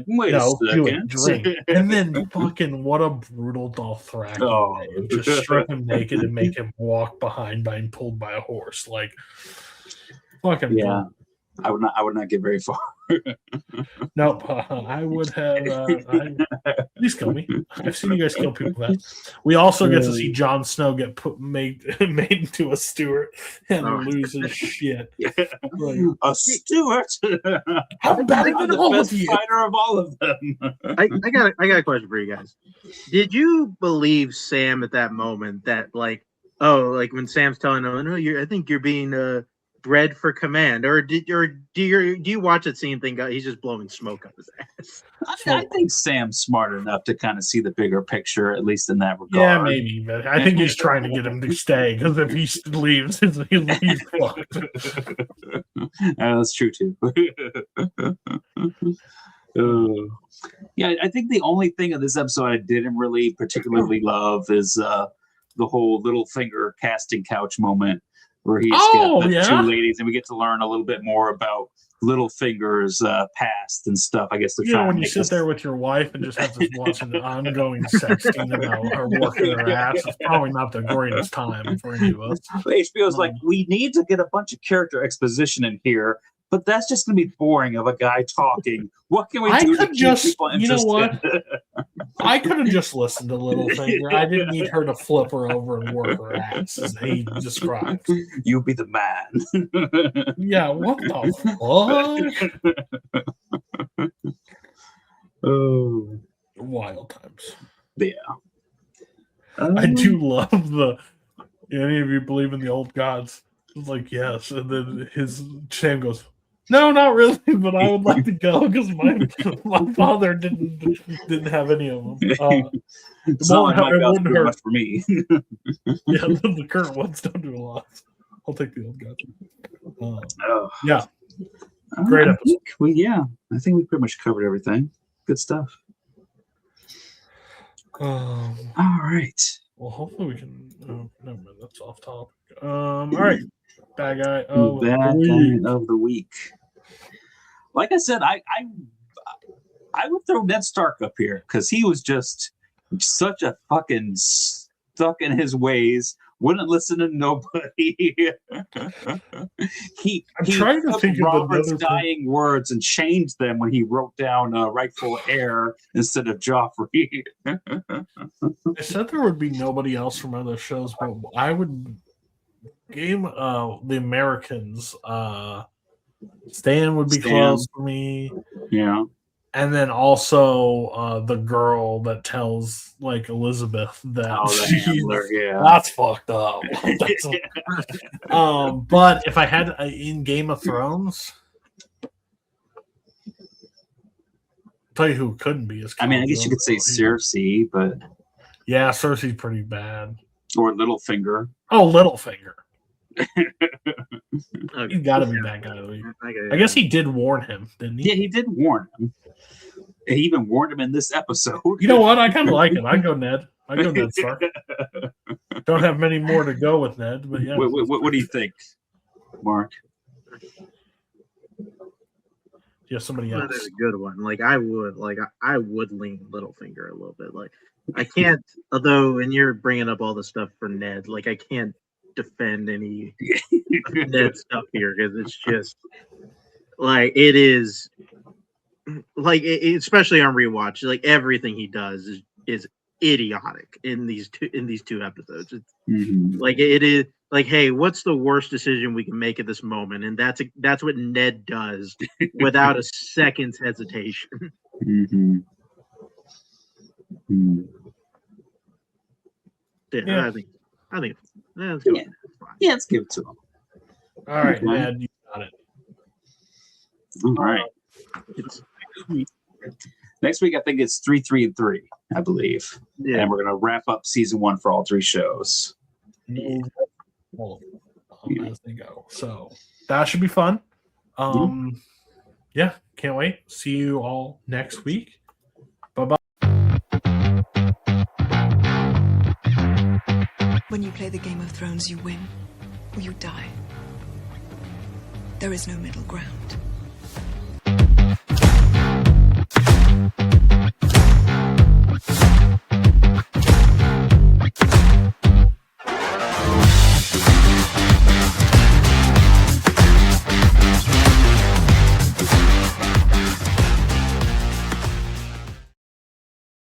Wait a second. Drink. And then fucking what a brutal Dothraki. Just strip him naked and make him walk behind by being pulled by a horse. Like fucking brutal. I would not get very far. Nope. I would have. Please kill me. I've seen you guys kill people. We also get to see Jon Snow get made into a steward and lose his shit. A steward. How bad of the best fighter of all of them. I got a question for you guys. Did you believe Sam at that moment that when Sam's telling him, "No, I think you're being bred for command," or do you watch that scene and think he's just blowing smoke up his ass? I think Sam's smart enough to kind of see the bigger picture, at least in that regard. Yeah, maybe, but I think he's trying to get him to stay, because if he leaves, he's fucked. That's true too. I think the only thing of this episode I didn't really particularly love is the whole Littlefinger casting couch moment, where he's got the two ladies, and we get to learn a little bit more about Littlefinger's past and stuff. I guess they're trying when you sit there with your wife and just have to watch an ongoing sex scene about her working her ass, it's probably not the greatest time for any of us. HBO's like, we need to get a bunch of character exposition in here. But that's just going to be boring of a guy talking. What can we do to keep people interested? You know what? I could have just listened to Littlefinger. I didn't need her to flip her over and work her ass, as he describes. You be the man. Yeah, what the fuck? Oh. Wild times. Yeah. I do love any of you believe in the old gods? It's like, yes. And then Sam goes, no, not really, but I would like to go because my father didn't have any of them. It's not like my gods do much for me. Yeah, the current ones don't do a lot. I'll take the old gods. Yeah. Great episode. I think we pretty much covered everything. Good stuff. All right. Well, hopefully we can. Oh, never mind. That's off topic. All right. Bad guy of the week. Like I said, I would throw Ned Stark up here because he was just such a fucking stuck in his ways. Wouldn't listen to nobody. he trying to think Robert's of dying words and changed them when he wrote down rightful heir instead of Joffrey. I said there would be nobody else from other shows, but I would game the Americans. Stan would be close for me. Yeah. And then also the girl that tells Elizabeth that that's fucked up. But if I had in Game of Thrones, tell you who it couldn't be. I guess you could say Cersei, but yeah, Cersei's pretty bad. Or Littlefinger. Oh, Littlefinger. He's got to be that guy. I guess he did warn him, didn't he? Yeah, he did warn him. He even warned him in this episode. You know what? I kind of like it. I go Ned Stark. Don't have many more to go with Ned, but yeah. What do you think, Mark? Yeah, somebody else. That's a good one. I would lean Littlefinger a little bit. I can't. Although, and you're bringing up all the stuff for Ned. I can't defend any Ned stuff here because it's just it is. Especially on rewatch, everything he does is idiotic in these two episodes. It's it is hey, what's the worst decision we can make at this moment? And that's what Ned does without a second's hesitation. Yeah, I think that's good. Yeah, let's give it to him. All right, Ned, you got it. All right. Next week, I think it's 3, 3, and 3, I believe. Yeah. And we're going to wrap up season 1 for all 3 shows. As they go. So that should be fun. Yeah, can't wait. See you all next week. Bye-bye. When you play the Game of Thrones, you win or you die. There is no middle ground.